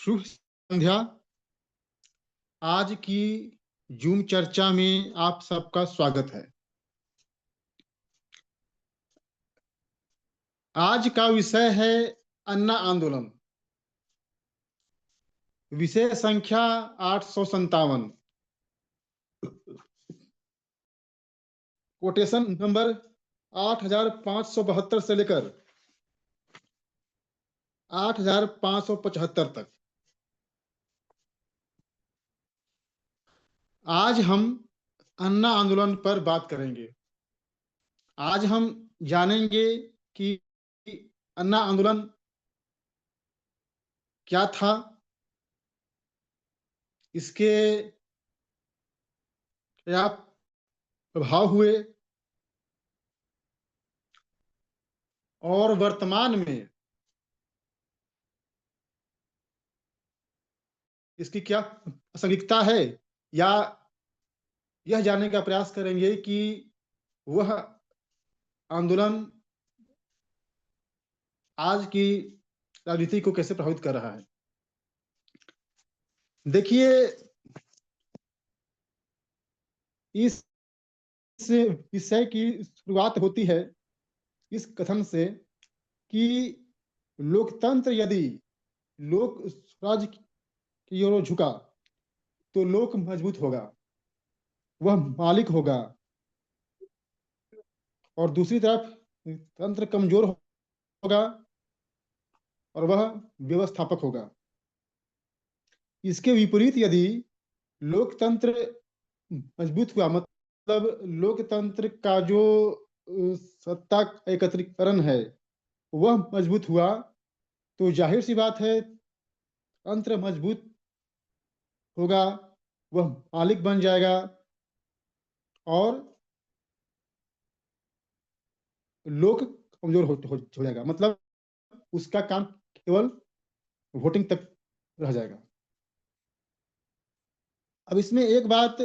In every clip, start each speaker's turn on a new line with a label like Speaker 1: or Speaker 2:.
Speaker 1: शुभ संध्या। आज की जूम चर्चा में आप सबका स्वागत है। आज का विषय है अन्ना आंदोलन। विषय संख्या 857। कोटेशन नंबर 8572 से लेकर 8575 तक। आज हम अन्ना आंदोलन पर बात करेंगे। आज हम जानेंगे कि अन्ना आंदोलन क्या था, इसके क्या प्रभाव हुए और वर्तमान में इसकी क्या प्रासंगिकता है, या यह जानने का प्रयास करेंगे कि वह आंदोलन आज की राजनीति को कैसे प्रभावित कर रहा है। देखिए, इस विषय की शुरुआत होती है इस कथन से कि लोकतंत्र यदि लोक स्वराज की ओर झुका तो लोक मजबूत होगा, वह मालिक होगा, और दूसरी तरफ तंत्र कमजोर होगा और वह व्यवस्थापक होगा। इसके विपरीत यदि लोकतंत्र मजबूत हुआ, मतलब लोकतंत्र का जो सत्ता एकत्रीकरण है वह मजबूत हुआ, तो जाहिर सी बात है तंत्र मजबूत होगा, वह मालिक बन जाएगा और लोक कमजोर हो जाएगा। मतलब उसका काम केवल वोटिंग तक रह जाएगा। अब इसमें एक बात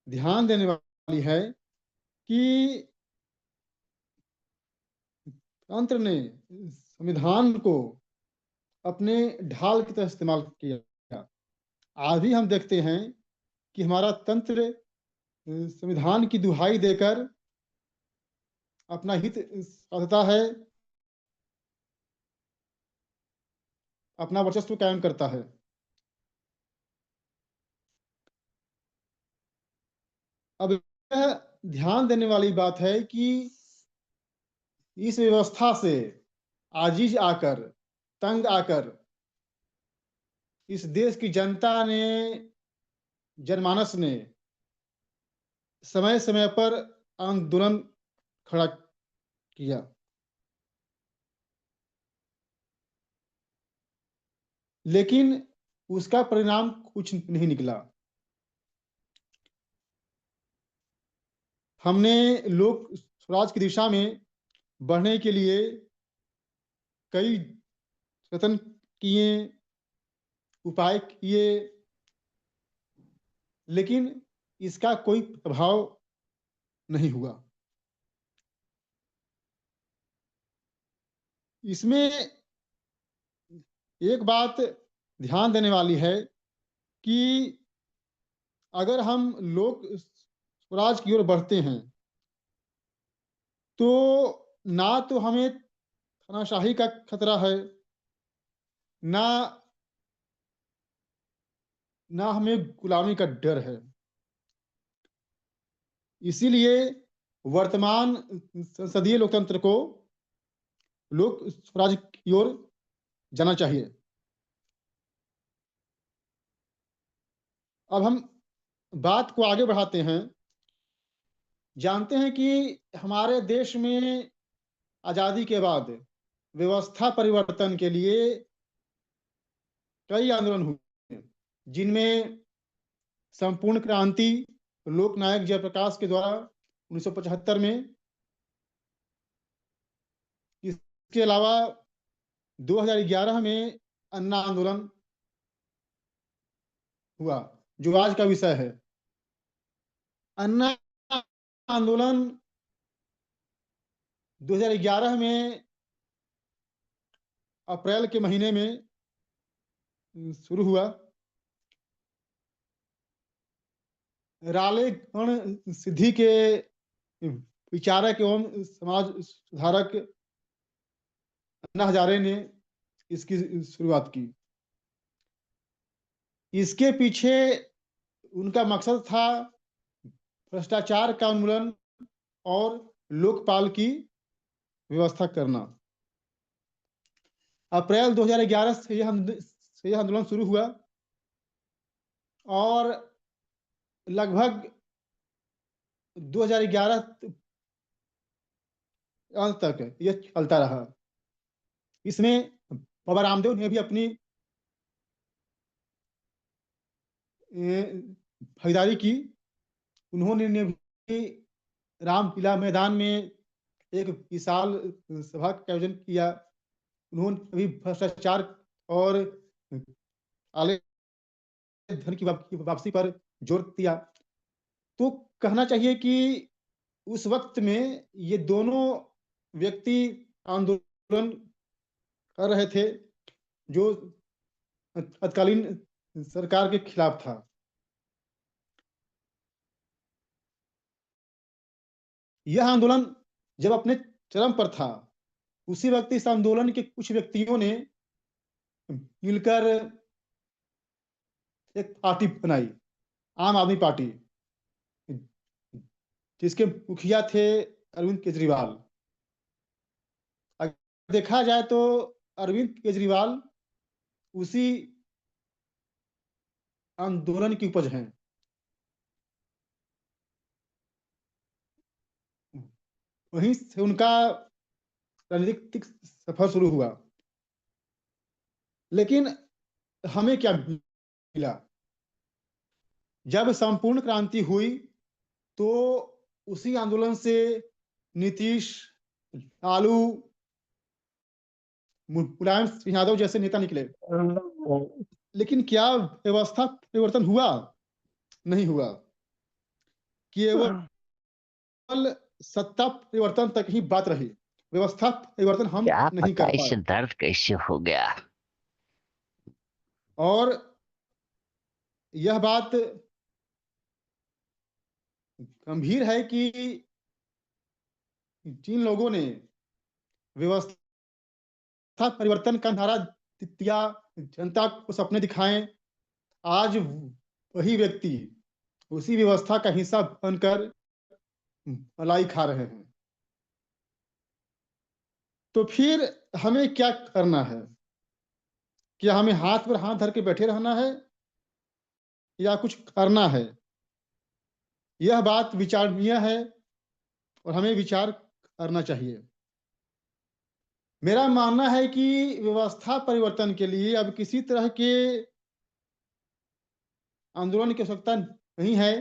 Speaker 1: ध्यान देने वाली है कि तंत्र ने संविधान को अपने ढाल की तरह इस्तेमाल किया। आज भी हम देखते हैं कि हमारा तंत्र संविधान की दुहाई देकर अपना हित साधता है, अपना वर्चस्व कायम करता है। अब यह ध्यान देने वाली बात है कि इस व्यवस्था से आजीज आकर, तंग आकर इस देश की जनता ने, जनमानस ने समय समय पर आंदोलन खड़ा किया, लेकिन उसका परिणाम कुछ नहीं निकला। हमने लोक स्वराज की दिशा में बढ़ने के लिए कई यत्न किए, उपाय किए, लेकिन इसका कोई प्रभाव नहीं हुआ। इसमें एक बात ध्यान देने वाली है कि अगर हम लोक स्वराज की ओर बढ़ते हैं तो ना तो हमें तानाशाही का खतरा है, ना ना हमें गुलामी का डर है। इसीलिए वर्तमान संसदीय लोकतंत्र को लोक स्वराज की ओर जाना चाहिए। अब हम बात को आगे बढ़ाते हैं। जानते हैं कि हमारे देश में आजादी के बाद व्यवस्था परिवर्तन के लिए कई आंदोलन हुए, जिनमें संपूर्ण क्रांति लोकनायक जयप्रकाश के द्वारा 1975 में, इसके अलावा 2011 में अन्ना आंदोलन हुआ, जो आज का विषय है। अन्ना आंदोलन 2011 में अप्रैल के महीने में शुरू हुआ। रालेगण सिद्धि के विचारक एवं समाज सुधारक अन्ना हजारे ने इसकी शुरुआत की। इसके पीछे उनका मकसद था भ्रष्टाचार का उन्मूलन और लोकपाल की व्यवस्था करना। अप्रैल 2011 से यह आंदोलन शुरू हुआ और लगभग 2011 अंत तक यह चलता रहा। इसमें बाबा रामदेव ने भी अपनी भागीदारी की। उन्होंने भी रामलीला मैदान में एक विशाल सभा का आयोजन किया। उन्होंने भी भ्रष्टाचार और काले धन की वापसी पर जोर दिया। तो कहना चाहिए कि उस वक्त में ये दोनों व्यक्ति आंदोलन कर रहे थे जो तत्कालीन सरकार के खिलाफ था। यह आंदोलन जब अपने चरम पर था, उसी वक्त इस आंदोलन के कुछ व्यक्तियों ने मिलकर एक पार्टी बनाई, आम आदमी पार्टी, जिसके मुखिया थे अरविंद केजरीवाल। अगर देखा जाए तो अरविंद केजरीवाल उसी आंदोलन की उपज हैं। वहीं से उनका राजनीतिक सफर शुरू हुआ। लेकिन हमें क्या मिला? जब संपूर्ण क्रांति हुई तो उसी आंदोलन से नीतीश, लालू, मुलायम सिंह यादव जैसे नेता निकले। लेकिन क्या व्यवस्था परिवर्तन हुआ? नहीं हुआ। केवल सत्ता परिवर्तन तक ही बात रही, व्यवस्था परिवर्तन हम
Speaker 2: क्या
Speaker 1: नहीं
Speaker 2: पता
Speaker 1: कर
Speaker 2: इसे
Speaker 1: पाए।
Speaker 2: दर्द कैसे हो गया।
Speaker 1: और यह बात गंभीर है कि जिन लोगों ने व्यवस्था परिवर्तन का नारा दिया, जनता को सपने दिखाए, आज वही व्यक्ति उसी व्यवस्था का हिस्सा बनकर मलाई खा रहे हैं। तो फिर हमें क्या करना है? क्या हमें हाथ पर हाथ धर के बैठे रहना है या कुछ करना है? यह बात विचारणीय है और हमें विचार करना चाहिए। मेरा मानना है कि व्यवस्था परिवर्तन के लिए अब किसी तरह के आंदोलन की आवश्यकता नहीं है,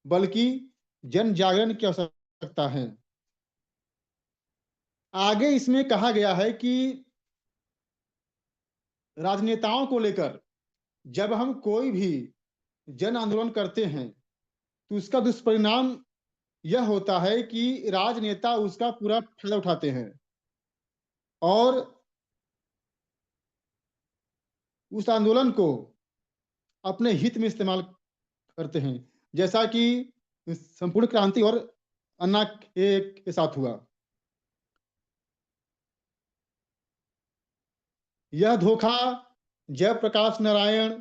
Speaker 1: बल्कि जन जागरण की आवश्यकता है। आगे इसमें कहा गया है कि राजनेताओं को लेकर जब हम कोई भी जन आंदोलन करते हैं तो उसका दुष्परिणाम यह होता है कि राजनेता उसका पूरा फायदा उठाते हैं और उस आंदोलन को अपने हित में इस्तेमाल करते हैं, जैसा कि संपूर्ण क्रांति और अन्ना के साथ हुआ। यह धोखा जयप्रकाश नारायण,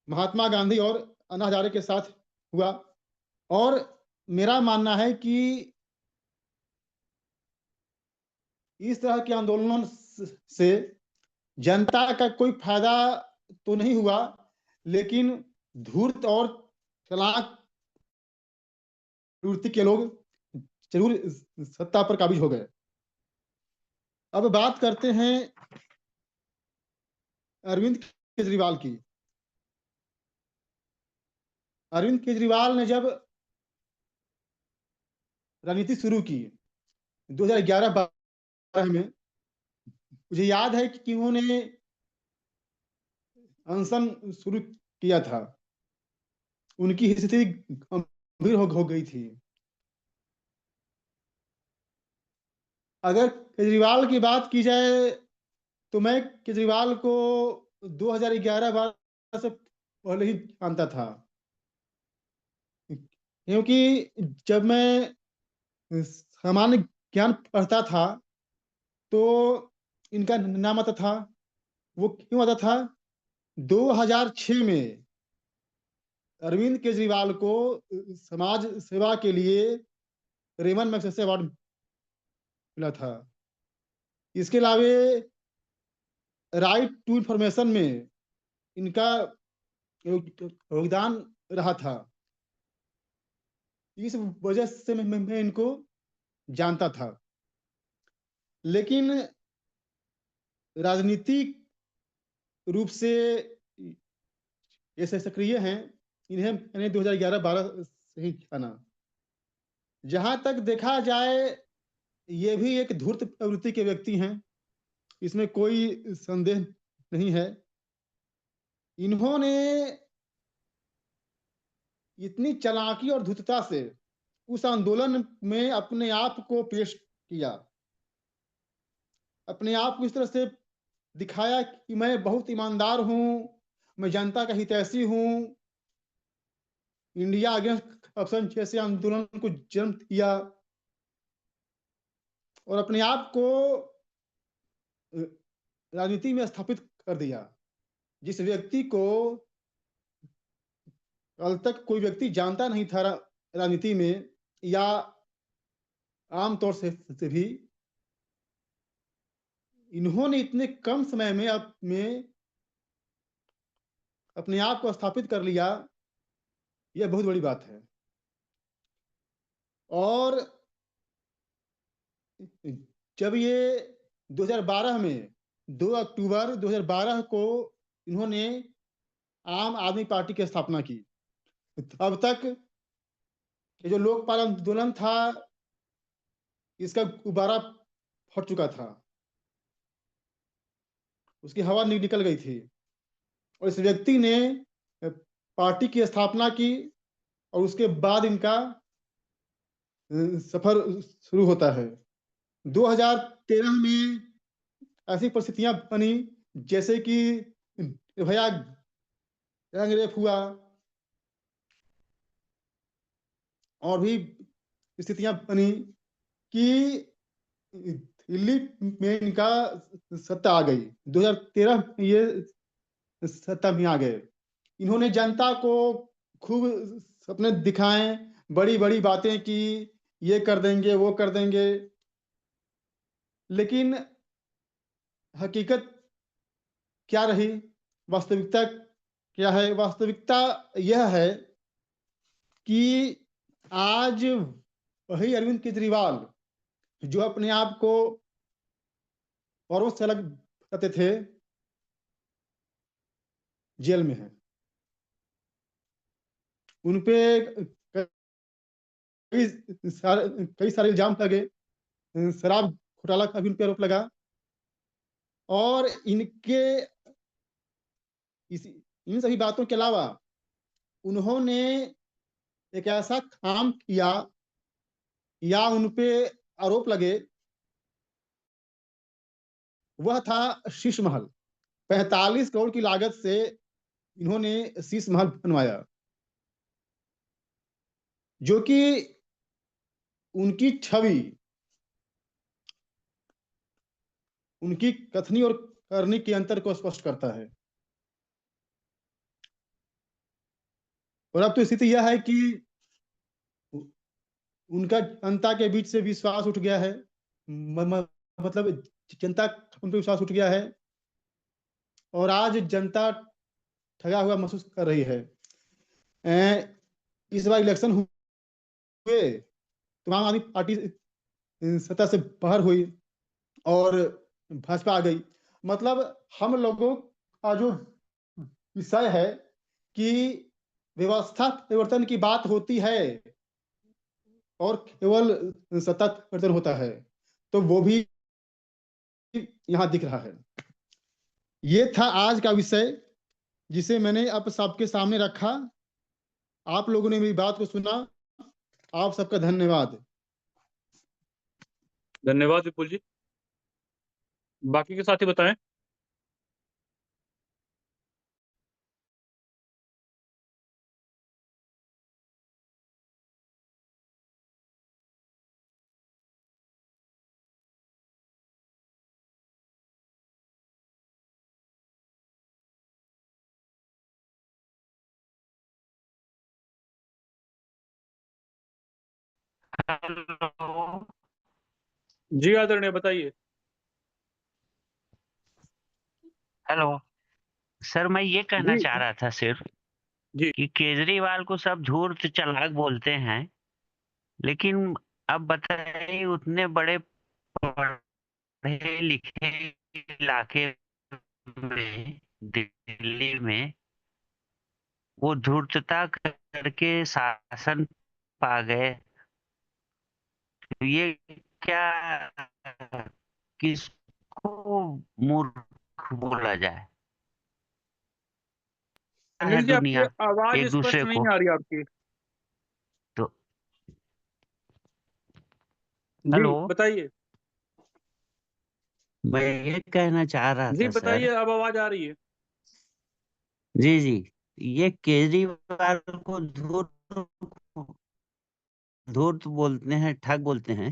Speaker 1: महात्मा गांधी और अन्ना हजारे के साथ हुआ। और मेरा मानना है कि इस तरह के आंदोलनों से जनता का कोई फायदा तो नहीं हुआ, लेकिन धूर्त और चालाक प्रवृत्ति के लोग जरूर सत्ता पर काबिज हो गए। अब बात करते हैं अरविंद केजरीवाल की। अरविंद केजरीवाल ने जब राजनीति शुरू की 2011-12 में, मुझे याद है कि उन्होंने अनशन शुरू किया था। उनकी स्थिति गंभीर हो गई थी। अगर केजरीवाल की बात की जाए तो मैं केजरीवाल को 2011-12 से पहले ही जानता था, क्योंकि जब मैं सामान्य ज्ञान पढ़ता था तो इनका नाम आता था। वो क्यों आता था? 2006 में अरविंद केजरीवाल को समाज सेवा के लिए रेमन मैग्सेसे अवार्ड मिला था। इसके अलावे राइट टू इंफॉर्मेशन में इनका योगदान रहा था। इस वजह से मैं इनको जानता था। लेकिन राजनीतिक रूप से ये सक्रिय हैं, इन्हें मैंने 2011-12 से ही जाना। जहां तक देखा जाए, ये भी एक धूर्त प्रवृत्ति के व्यक्ति हैं, इसमें कोई संदेह नहीं है। इन्होंने इतनी चालाकी और धूर्तता से उस आंदोलन में अपने आप को पेश किया, अपने आप को इस तरह से दिखाया कि मैं बहुत ईमानदार हूं, मैं जनता का हितैषी हूं, इंडिया अगेंस्ट करप्शन जैसे आंदोलन को जन्म दिया और अपने आप को राजनीति में स्थापित कर दिया। जिस व्यक्ति को कल तक कोई व्यक्ति जानता नहीं था राजनीति में या आमतौर से भी, इन्होंने इतने कम समय में अपने आप को स्थापित कर लिया, यह बहुत बड़ी बात है। और जब ये 2012 में 2 अक्टूबर 2012 को इन्होंने आम आदमी पार्टी की स्थापना की, तब तक ये जो लोकपाल आंदोलन था, इसका गुब्बारा फट चुका था, उसकी हवा निकल गई थी। और इस व्यक्ति ने पार्टी की स्थापना की और उसके बाद इनका सफर शुरू होता है। 2013 में ऐसी परिस्थितियां बनी जैसे कि भैया गैंगरेप हुआ और भी स्थितियां बनी कि दिल्ली में इनका सत्ता आ गई। 2013 में ये सत्ता में आ गए। इन्होंने जनता को खूब सपने दिखाए, बड़ी बड़ी बातें की, ये कर देंगे वो कर देंगे, लेकिन हकीकत क्या रही, वास्तविकता क्या है? वास्तविकता यह है कि आज वही अरविंद केजरीवाल जो अपने आप को औरों से अलग करते थे, जेल में है। उनपे कई सारे इल्जाम लगे, शराब घोटाला का भी उन पर आरोप लगा और इन सभी बातों के अलावा उन्होंने एक ऐसा काम किया या उन पे आरोप लगे, वह था शीश महल। 45 करोड़ की लागत से इन्होंने शीश महल बनवाया, जो कि उनकी छवि, उनकी कथनी और करनी के अंतर को स्पष्ट करता है। और अब तो स्थिति यह है कि उनका जनता के बीच से विश्वास उठ गया है, मतलब जनता उन पर विश्वास उठ गया है और आज जनता ठगा हुआ महसूस कर रही है। इस बार इलेक्शन हुए तो आम आदमी पार्टी सत्ता से बाहर हुई और भाजपा आ गई। मतलब हम लोगों का जो विषय है कि व्यवस्था परिवर्तन की बात होती है और केवल सत्ता परिवर्तन होता है, तो वो भी यहाँ दिख रहा है। ये था आज का विषय जिसे मैंने अब सबके सामने रखा। आप लोगों ने मेरी बात को सुना, आप सबका धन्यवाद।
Speaker 2: धन्यवाद विपुल जी। बाकी के साथी बताएं। हेलो।
Speaker 3: जी आदरणीय, बताइए।
Speaker 2: हेलो सर, मैं ये कहना
Speaker 3: जी
Speaker 2: चाह रहा था सिर्फ
Speaker 3: जी
Speaker 2: कि केजरीवाल को सब धूर्त चालाक बोलते हैं, लेकिन अब बताइए उतने बड़े पढ़े लिखे इलाके में, दिल्ली में, वो धूर्तता करके शासन पा गए। तो ये क्या, किसको मूर्ख बोला जाए? है
Speaker 3: अनिल जी, आपकी
Speaker 2: दुनिया
Speaker 3: आवाज
Speaker 2: एक
Speaker 3: स्पष्ट
Speaker 2: दूसरे
Speaker 3: नहीं
Speaker 2: को।
Speaker 3: आ रही आपकी।
Speaker 2: तो
Speaker 3: जी
Speaker 2: हेलो,
Speaker 3: बताइए।
Speaker 2: मैं ये कहना चाह रहा
Speaker 3: जी
Speaker 2: था सर।
Speaker 3: बताइए, अब आवाज आ रही है।
Speaker 2: जी जी, ये केजरीवाल को धूर्त बोलते हैं, ठग बोलते हैं।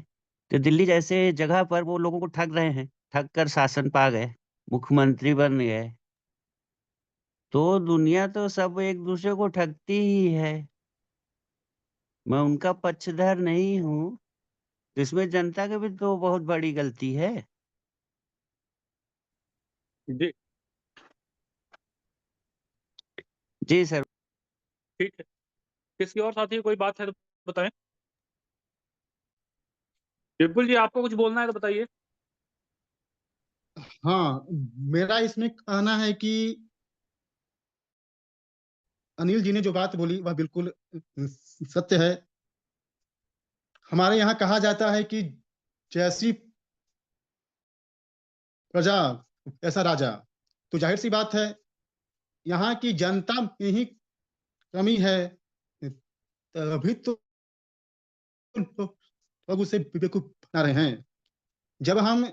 Speaker 2: तो दिल्ली जैसे जगह पर वो लोगों को ठग रहे हैं, ठग कर शासन पा गए, मुख्यमंत्री बन गए। तो दुनिया तो सब एक दूसरे को ठगती ही है। मैं उनका पक्षधर नहीं हूँ, तो इसमें जनता की भी तो बहुत बड़ी गलती है।
Speaker 3: जी
Speaker 2: जी सर।
Speaker 3: ठीक है। किसी और साथी को कोई बात है तो बताएं। बिल्कुल जी, आपको कुछ बोलना है तो बताइए।
Speaker 1: हाँ, मेरा इसमें कहना है कि अनिल जी ने जो बात बोली वह बिल्कुल सत्य है। हमारे यहाँ कहा जाता है कि जैसी प्रजा ऐसा राजा। तो जाहिर सी बात है, यहाँ की जनता में ही कमी है, तभी तो लोग उसे बेवकूफ बना रहे हैं। जब हम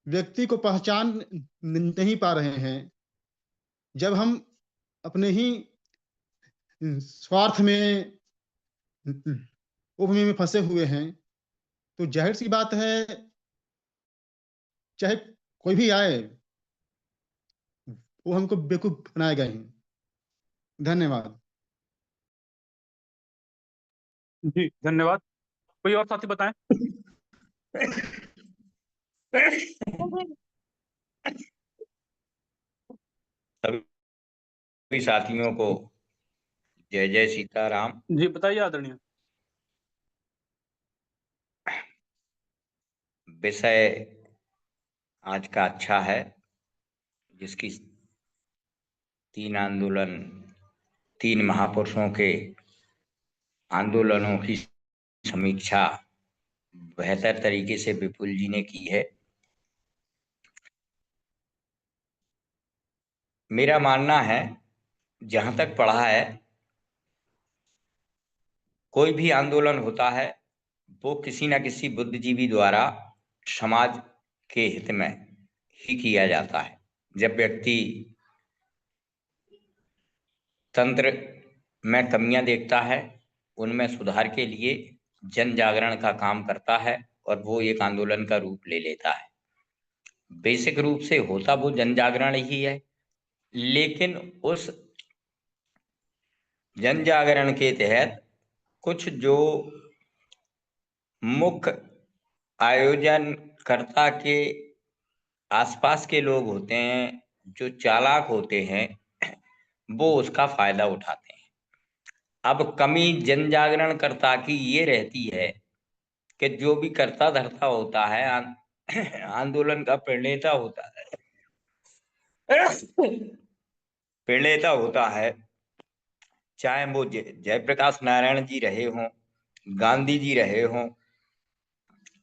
Speaker 1: व्यक्ति को पहचान नहीं पा रहे हैं, जब हम अपने ही स्वार्थ में, उपमे में फंसे हुए हैं, तो जाहिर सी बात है, चाहे कोई भी आए, वो हमको बेवकूफ बनाएगा ही। धन्यवाद।
Speaker 3: जी धन्यवाद। कोई और साथी बताएं।
Speaker 4: सभी साथियों को जय जय सीताराम।
Speaker 3: जी बताइए आदरणीय।
Speaker 4: विषय आज का अच्छा है, जिसकी तीन महापुरुषों के आंदोलनों की समीक्षा बेहतर तरीके से विपुल जी ने की है। मेरा मानना है, जहां तक पढ़ा है, कोई भी आंदोलन होता है वो किसी न किसी बुद्धिजीवी द्वारा समाज के हित में ही किया जाता है। जब व्यक्ति तंत्र में कमियां देखता है, उनमें सुधार के लिए जन जागरण का काम करता है और वो एक आंदोलन का रूप ले लेता है। बेसिक रूप से होता वो जन जागरण ही है, लेकिन उस जन जागरण के तहत कुछ जो मुख्य आयोजनकर्ता के आसपास के लोग होते हैं, जो चालाक होते हैं, वो उसका फायदा उठाते हैं। अब कमी जन जागरणकर्ता की ये रहती है कि जो भी करता धरता होता है, आंदोलन का प्रणेता होता है, प्रणेता होता है, चाहे वो जयप्रकाश नारायण जी रहे हों, गांधी जी रहे हों,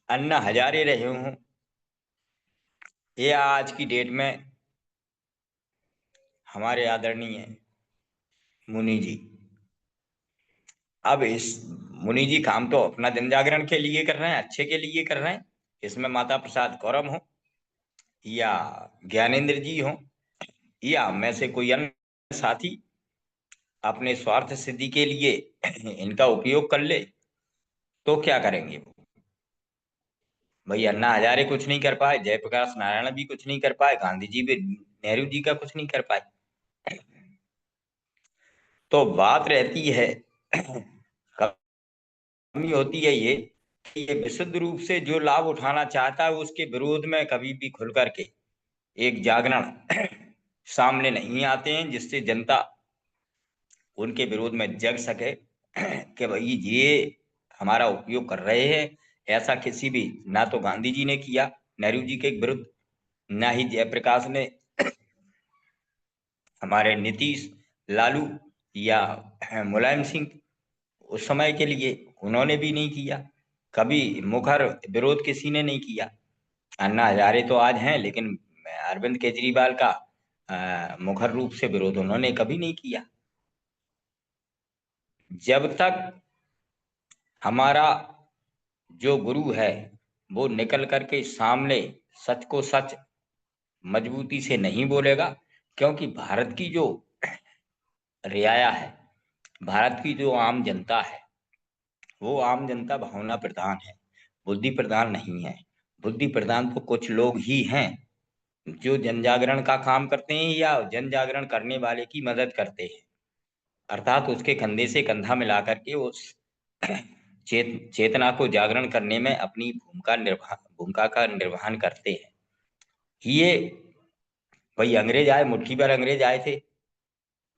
Speaker 4: अन्ना हजारे रहे हों, या आज की डेट में हमारे आदरणीय मुनि जी। अब इस मुनि जी काम तो अपना जन जागरण के लिए कर रहे हैं, अच्छे के लिए कर रहे हैं। इसमें माता प्रसाद गौरव हो या ज्ञानेंद्र जी हो या मैं से कोई अन्य साथी अपने स्वार्थ सिद्धि के लिए इनका उपयोग कर ले, तो क्या करेंगे वो? भाई अन्ना हजारे कुछ नहीं कर पाए, जयप्रकाश नारायण भी कुछ नहीं कर पाए, गांधी जी भी, नेहरू जी का कुछ नहीं कर पाए। तो बात रहती है कमी होती है ये कि ये विशुद्ध रूप से जो लाभ उठाना चाहता है उसके विरोध में कभी भी खुल करके एक जागरण सामने नहीं आते हैं, जिससे जनता उनके विरोध में जग सके कि भाई ये हमारा उपयोग कर रहे हैं। ऐसा किसी भी, ना तो गांधी जी ने किया नेहरू जी के विरुद्ध, ना ही जयप्रकाश ने, हमारे नीतीश, लालू या मुलायम सिंह उस समय के लिए उन्होंने भी नहीं किया। कभी मुखर विरोध किसी ने नहीं किया। अन्ना हजारे तो आज हैं, लेकिन अरविंद केजरीवाल का मुखर रूप से विरोध उन्होंने कभी नहीं किया। जब तक हमारा जो गुरु है वो निकल करके सामने सच को सच मजबूती से नहीं बोलेगा, क्योंकि भारत की जो रियाया है, भारत की जो आम जनता है, वो आम जनता भावना प्रधान है, बुद्धि प्रधान नहीं है। बुद्धि प्रधान तो कुछ लोग ही हैं जो जन जागरण का काम करते हैं या जन जागरण करने वाले की मदद करते हैं, अर्थात उसके कंधे से कंधा मिला करके उस चेतना को जागरण करने में अपनी भूमिका का निर्वहन करते हैं। ये भाई अंग्रेज आए, मुट्ठी भर अंग्रेज आए थे,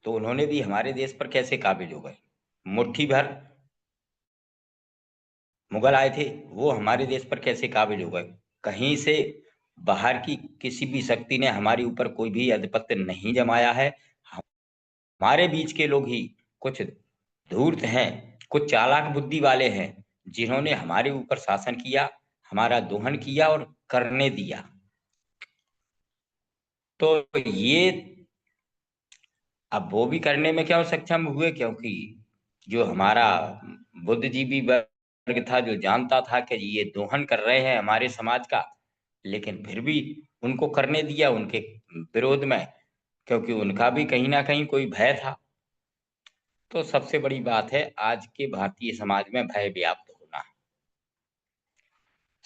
Speaker 4: तो उन्होंने भी हमारे देश पर कैसे काबिज हो गए। मुट्ठी भर मुगल आए थे, वो हमारे देश पर कैसे काबिज हो गए। कहीं से बाहर की किसी भी शक्ति ने हमारे ऊपर कोई भी आधिपत्य नहीं जमाया है। हमारे बीच के लोग ही कुछ धूर्त हैं, कुछ चालाक बुद्धि वाले हैं, जिन्होंने हमारे ऊपर शासन किया, हमारा दोहन किया और करने दिया। तो ये अब वो भी करने में क्यों सक्षम हुए, क्योंकि जो हमारा बुद्धिजीवी वर्ग था, जो जानता था कि ये दोहन कर रहे हैं हमारे समाज का, लेकिन फिर भी उनको करने दिया उनके विरोध में, क्योंकि उनका भी कहीं ना कहीं कोई भय था। तो सबसे बड़ी बात है आज के भारतीय समाज में भय व्याप्त होना,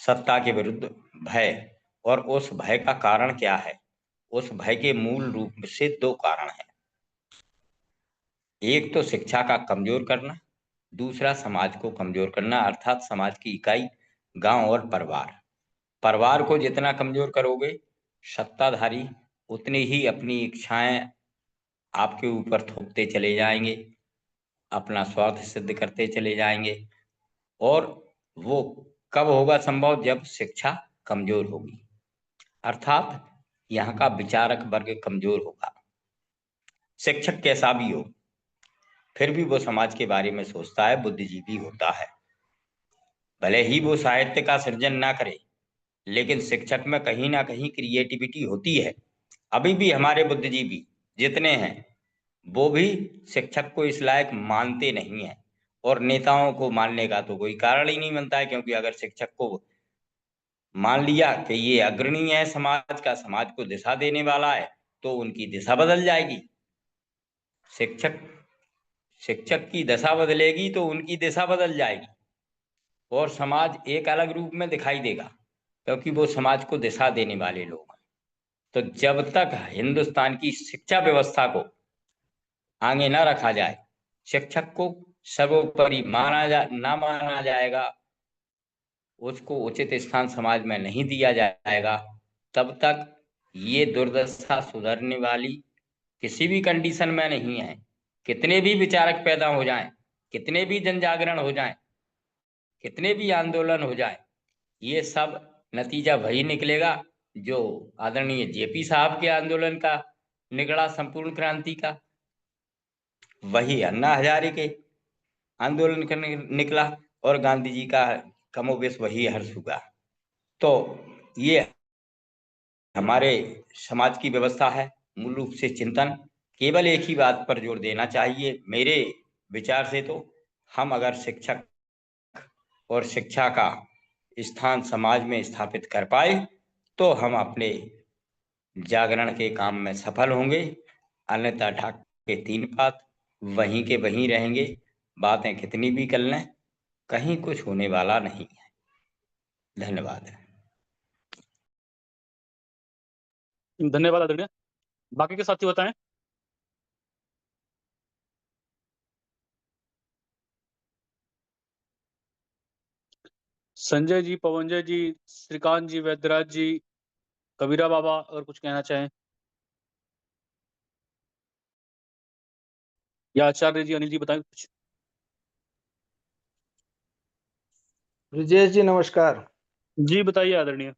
Speaker 4: सत्ता के विरुद्ध भय। और उस भय का कारण क्या है? उस भय के मूल रूप से दो कारण हैं। एक तो शिक्षा का कमजोर करना, दूसरा समाज को कमजोर करना, अर्थात समाज की इकाई गांव और परिवार। परिवार को जितना कमजोर करोगे, सत्ताधारी उतनी ही अपनी इच्छाएं आपके ऊपर थोपते चले जाएंगे, अपना स्वार्थ सिद्ध करते चले जाएंगे। और वो कब होगा संभव? जब शिक्षा कमजोर होगी, अर्थात यहाँ का विचारक वर्ग कमजोर होगा। शिक्षक कैसा भी हो, फिर भी वो समाज के बारे में सोचता है, बुद्धिजीवी होता है। भले ही वो साहित्य का सृजन ना करे, लेकिन शिक्षक में कहीं ना कहीं क्रिएटिविटी होती है। अभी भी हमारे बुद्धिजीवी जितने हैं वो भी शिक्षक को इस लायक मानते नहीं है, और नेताओं को मानने का तो कोई कारण ही नहीं बनता है, क्योंकि अगर शिक्षक को मान लिया कि ये अग्रणी है समाज का, समाज को दिशा देने वाला है, तो उनकी दिशा बदल जाएगी। शिक्षक शिक्षक की दशा बदलेगी तो उनकी दिशा बदल जाएगी, और समाज एक अलग रूप में दिखाई देगा, क्योंकि वो समाज को दिशा देने वाले लोग हैं। तो जब तक हिंदुस्तान की शिक्षा व्यवस्था को आगे ना रखा जाए, शिक्षक को सर्वोपरि ना माना जाएगा, उसको उचित स्थान समाज में नहीं दिया जाएगा, तब तक ये दुर्दशा सुधरने वाली किसी भी कंडीशन में नहीं है। कितने भी विचारक पैदा हो जाएं, कितने भी जन जागरण हो जाएं, कितने भी आंदोलन हो जाए, ये सब नतीजा वही निकलेगा जो आदरणीय जेपी साहब के आंदोलन का निकला, संपूर्ण क्रांति का। वही अन्ना हजारे के आंदोलन का निकला, और गांधी जी का कमोबेश वही हर्ष हुआ। तो ये हमारे समाज की व्यवस्था है। मूल रूप से चिंतन केवल एक ही बात पर जोर देना चाहिए मेरे विचार से, तो हम अगर शिक्षक और शिक्षा का स्थान समाज में स्थापित कर पाए तो हम अपने जागरण के काम में सफल होंगे। अन्यथा ढाक के तीन पात वहीं के वहीं रहेंगे, बातें कितनी भी कर लें, कहीं कुछ होने वाला नहीं है। धन्यवाद।
Speaker 3: धन्यवाद आदरणीय। बाकी के साथी बताएं। संजय जी, पवनजय जी, श्रीकांत जी, वैद्यराज जी, कबीरा बाबा अगर कुछ कहना चाहें, या आचार्य जी, अनिल जी बताएं कुछ।
Speaker 5: ब्रिजेश जी नमस्कार।
Speaker 3: जी बताइए आदरणीय।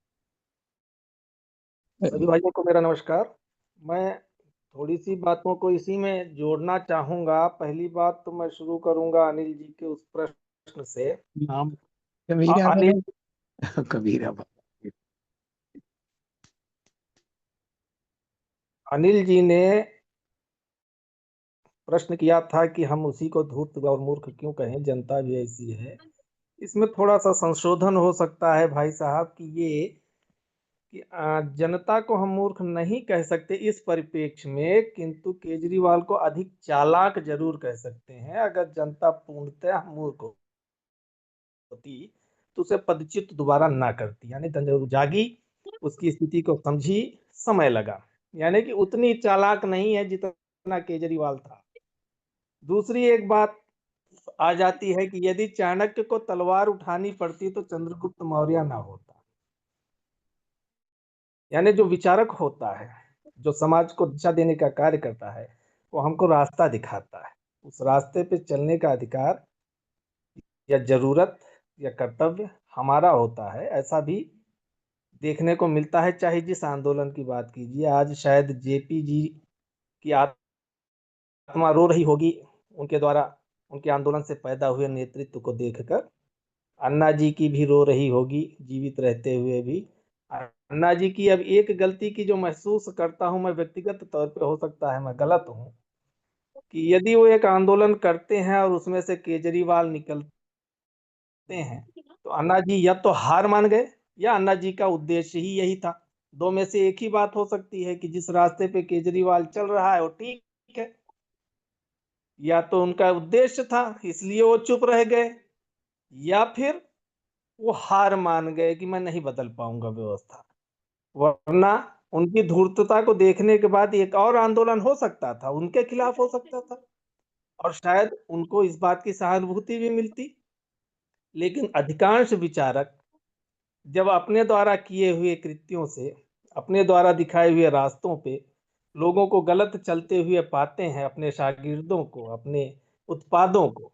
Speaker 5: सभी भाइयों को मेरा नमस्कार। मैं थोड़ी सी बातों को इसी में जोड़ना चाहूंगा। पहली बात तो मैं शुरू करूंगा अनिल जी के उस प्रश्न से।
Speaker 6: नाम कबीरा
Speaker 5: अनिल
Speaker 6: कबीरा बाबा।
Speaker 5: अनिल जी ने प्रश्न किया था कि हम उसी को धूर्त और मूर्ख क्यों कहें, जनता भी ऐसी है। इसमें थोड़ा सा संशोधन हो सकता है भाई साहब कि ये कि जनता को हम मूर्ख नहीं कह सकते इस परिप्रेक्ष्य में, किंतु केजरीवाल को अधिक चालाक जरूर कह सकते हैं। अगर जनता पूर्णतः मूर्ख होती तो उसे पदच्युत दोबारा ना करती, यानी जरूर जागी, उसकी स्थिति को समझी, समय लगा, यानी कि उतनी चालाक नहीं है जितना केजरीवाल था। दूसरी एक बात आ जाती है कि यदि चाणक्य को तलवार उठानी पड़ती तो चंद्रगुप्त मौर्य ना होता। यानी जो विचारक होता है, जो समाज को दिशा देने का कार्य करता है, वो हमको रास्ता दिखाता है। उस रास्ते पे चलने का अधिकार या जरूरत या कर्तव्य हमारा होता है। ऐसा भी देखने को मिलता है, चाहे जिस आंदोलन की बात कीजिए। आज शायद जेपी जी की आत्मा रो रही होगी उनके द्वारा, उनके आंदोलन से पैदा हुए नेतृत्व को देखकर। अन्ना जी की भी रो रही होगी जीवित रहते हुए भी। अन्ना जी की अब एक गलती की जो महसूस करता हूं मैं व्यक्तिगत तौर पे, हो सकता है मैं गलत हूं, कि यदि वो एक आंदोलन करते हैं और उसमें से केजरीवाल निकलते हैं तो अन्ना जी या तो हार मान गए या अन्ना जी का उद्देश्य ही यही था। दो में से एक ही बात हो सकती है कि जिस रास्ते पे केजरीवाल चल रहा है वो ठीक है, या तो उनका उद्देश्य था इसलिए वो चुप रह गए, या फिर वो हार मान गए कि मैं नहीं बदल पाऊंगा व्यवस्था। वरना उनकी धूर्तता को देखने के बाद एक और आंदोलन हो सकता था, उनके खिलाफ हो सकता था, और शायद उनको इस बात की सहानुभूति भी मिलती। लेकिन अधिकांश विचारक जब अपने द्वारा किए हुए कृत्यों से, अपने द्वारा दिखाए हुए रास्तों पे लोगों को गलत चलते हुए पाते हैं, अपने शागिर्दों को, अपने उत्पादों को,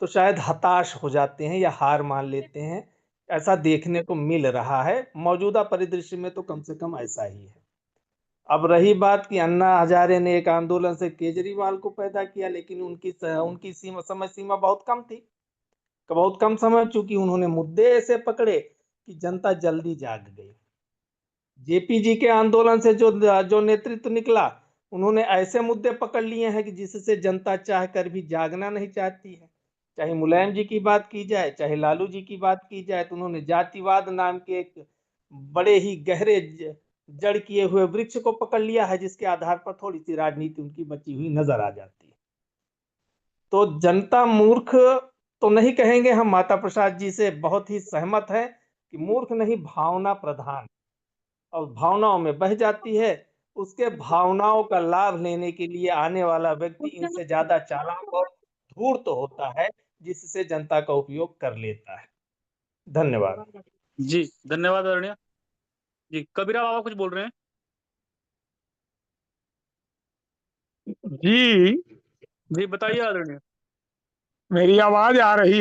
Speaker 5: तो शायद हताश हो जाते हैं या हार मान लेते हैं। ऐसा देखने को मिल रहा है मौजूदा परिदृश्य में, तो कम से कम ऐसा ही है। अब रही बात कि अन्ना हजारे ने एक आंदोलन से केजरीवाल को पैदा किया, लेकिन उनकी समय सीमा बहुत कम थी, बहुत कम समय, चूंकि उन्होंने मुद्दे ऐसे पकड़े कि जनता जल्दी जाग गई। जेपी जी के आंदोलन से जो नेतृत्व निकला, उन्होंने ऐसे मुद्दे पकड़ लिए हैं कि जिससे जनता चाह कर भी जागना नहीं चाहती है। चाहे मुलायम जी की बात की जाए, चाहे लालू जी की बात की जाए, तो उन्होंने जातिवाद नाम के एक बड़े ही गहरे जड़ किए हुए वृक्ष को पकड़ लिया है, जिसके आधार पर थोड़ी सी राजनीति उनकी बची हुई नजर आ जाती है। तो जनता मूर्ख तो नहीं कहेंगे हम, माता प्रसाद जी से बहुत ही सहमत हैं कि मूर्ख नहीं, भावना प्रधान, और भावनाओं में बह जाती है। उसके भावनाओं का लाभ लेने के लिए आने वाला व्यक्ति इनसे ज्यादा चालाक और धूर्त तो होता है, जिससे जनता का उपयोग कर लेता है। धन्यवाद।
Speaker 3: जी धन्यवाद आदरणीय जी। कबीरा बाबा कुछ बोल रहे हैं।
Speaker 6: जी
Speaker 3: जी बताइए आदरणीय।
Speaker 6: मेरी आवाज आ रही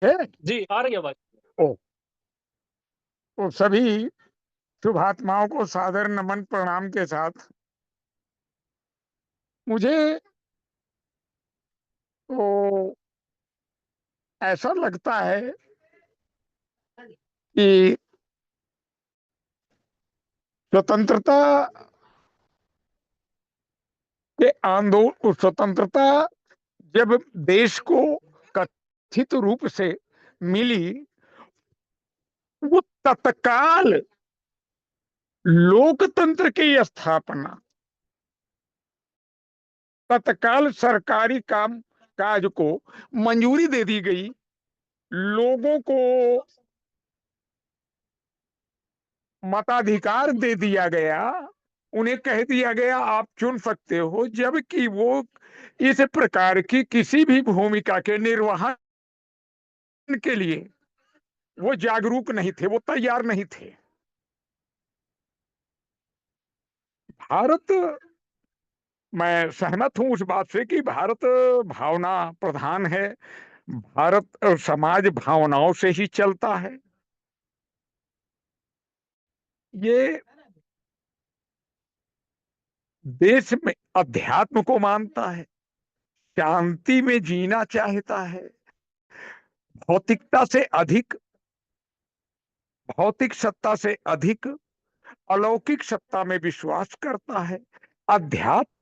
Speaker 6: है?
Speaker 3: जी आ रही है आवाज।
Speaker 6: ओ, तो सभी शुभात्माओं को सादर नमन प्रणाम के साथ मुझे तो ऐसा लगता है कि स्वतंत्रता के आंदोलन, स्वतंत्रता जब देश को कथित रूप से मिली, वो तत्काल लोकतंत्र की स्थापना, तत्काल सरकारी काम काज को मंजूरी दे दी गई, लोगों को मताधिकार दे दिया गया, उन्हें कह दिया गया आप चुन सकते हो, जबकि वो इस प्रकार की किसी भी भूमिका के निर्वहन के लिए वो जागरूक नहीं थे, वो तैयार नहीं थे। भारत, मैं सहमत हूं उस बात से कि भारत भावना प्रधान है। भारत समाज भावनाओं से ही चलता है। ये देश में अध्यात्म को मानता है, शांति में जीना चाहता है, भौतिकता से अधिक, भौतिक सत्ता से अधिक अलौकिक सत्ता में विश्वास करता है, अध्यात्म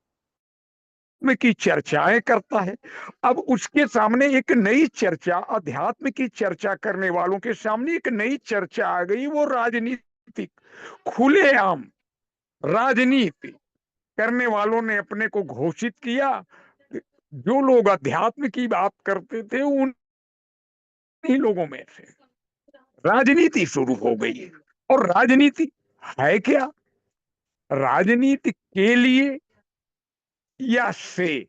Speaker 6: की चर्चाएं करता है। अब उसके सामने एक नई चर्चा, अध्यात्म की चर्चा करने वालों के सामने एक नई चर्चा आ गई, वो राजनीतिक, खुलेआम राजनीति करने वालों ने अपने को घोषित किया। जो लोग अध्यात्म की बात करते थे उन्हीं लोगों में से राजनीति शुरू हो गई। और राजनीति है क्या? राजनीति के लिए या से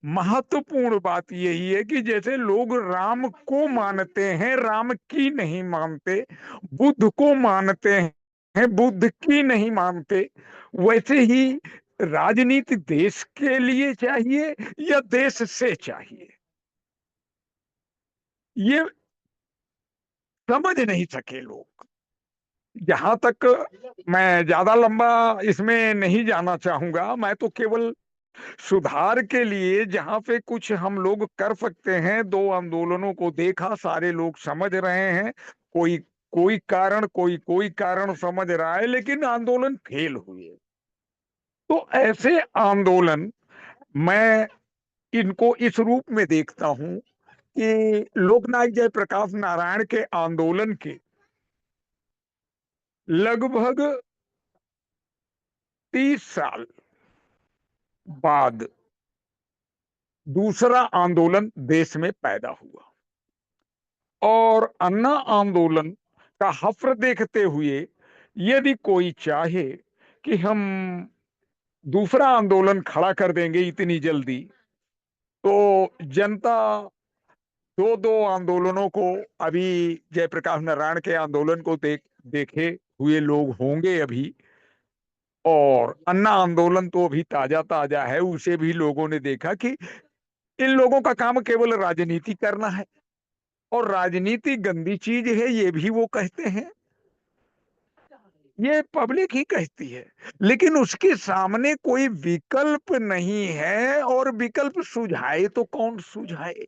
Speaker 6: महत्वपूर्ण बात यही है कि जैसे लोग राम को मानते हैं, राम की नहीं मानते, बुद्ध को मानते हैं, बुद्ध की नहीं मानते, वैसे ही राजनीति देश के लिए चाहिए या देश से चाहिए, ये समझ नहीं सके लोग। जहां तक, मैं ज्यादा लंबा इसमें नहीं जाना चाहूंगा, मैं तो केवल सुधार के लिए जहां पे कुछ हम लोग कर सकते हैं, दो आंदोलनों को देखा, सारे लोग समझ रहे हैं, कोई कोई कारण समझ रहा है, लेकिन आंदोलन फेल हुए। तो ऐसे आंदोलन, मैं इनको इस रूप में देखता हूं कि लोकनायक जयप्रकाश नारायण के आंदोलन के लगभग 30 साल बाद दूसरा आंदोलन देश में पैदा हुआ, और अन्ना आंदोलन का हफ्र देखते हुए यदि कोई चाहे कि हम दूसरा आंदोलन खड़ा कर देंगे इतनी जल्दी, तो जनता दो दो आंदोलनों को, अभी जयप्रकाश नारायण के आंदोलन को देखे हुए लोग होंगे अभी, और अन्ना आंदोलन तो अभी ताजा ताजा है, उसे भी लोगों ने देखा कि इन लोगों का काम केवल राजनीति करना है, और राजनीति गंदी चीज है ये भी वो कहते हैं, ये पब्लिक ही कहती है, लेकिन उसके सामने कोई विकल्प नहीं है, और विकल्प सुझाए तो कौन सुझाए?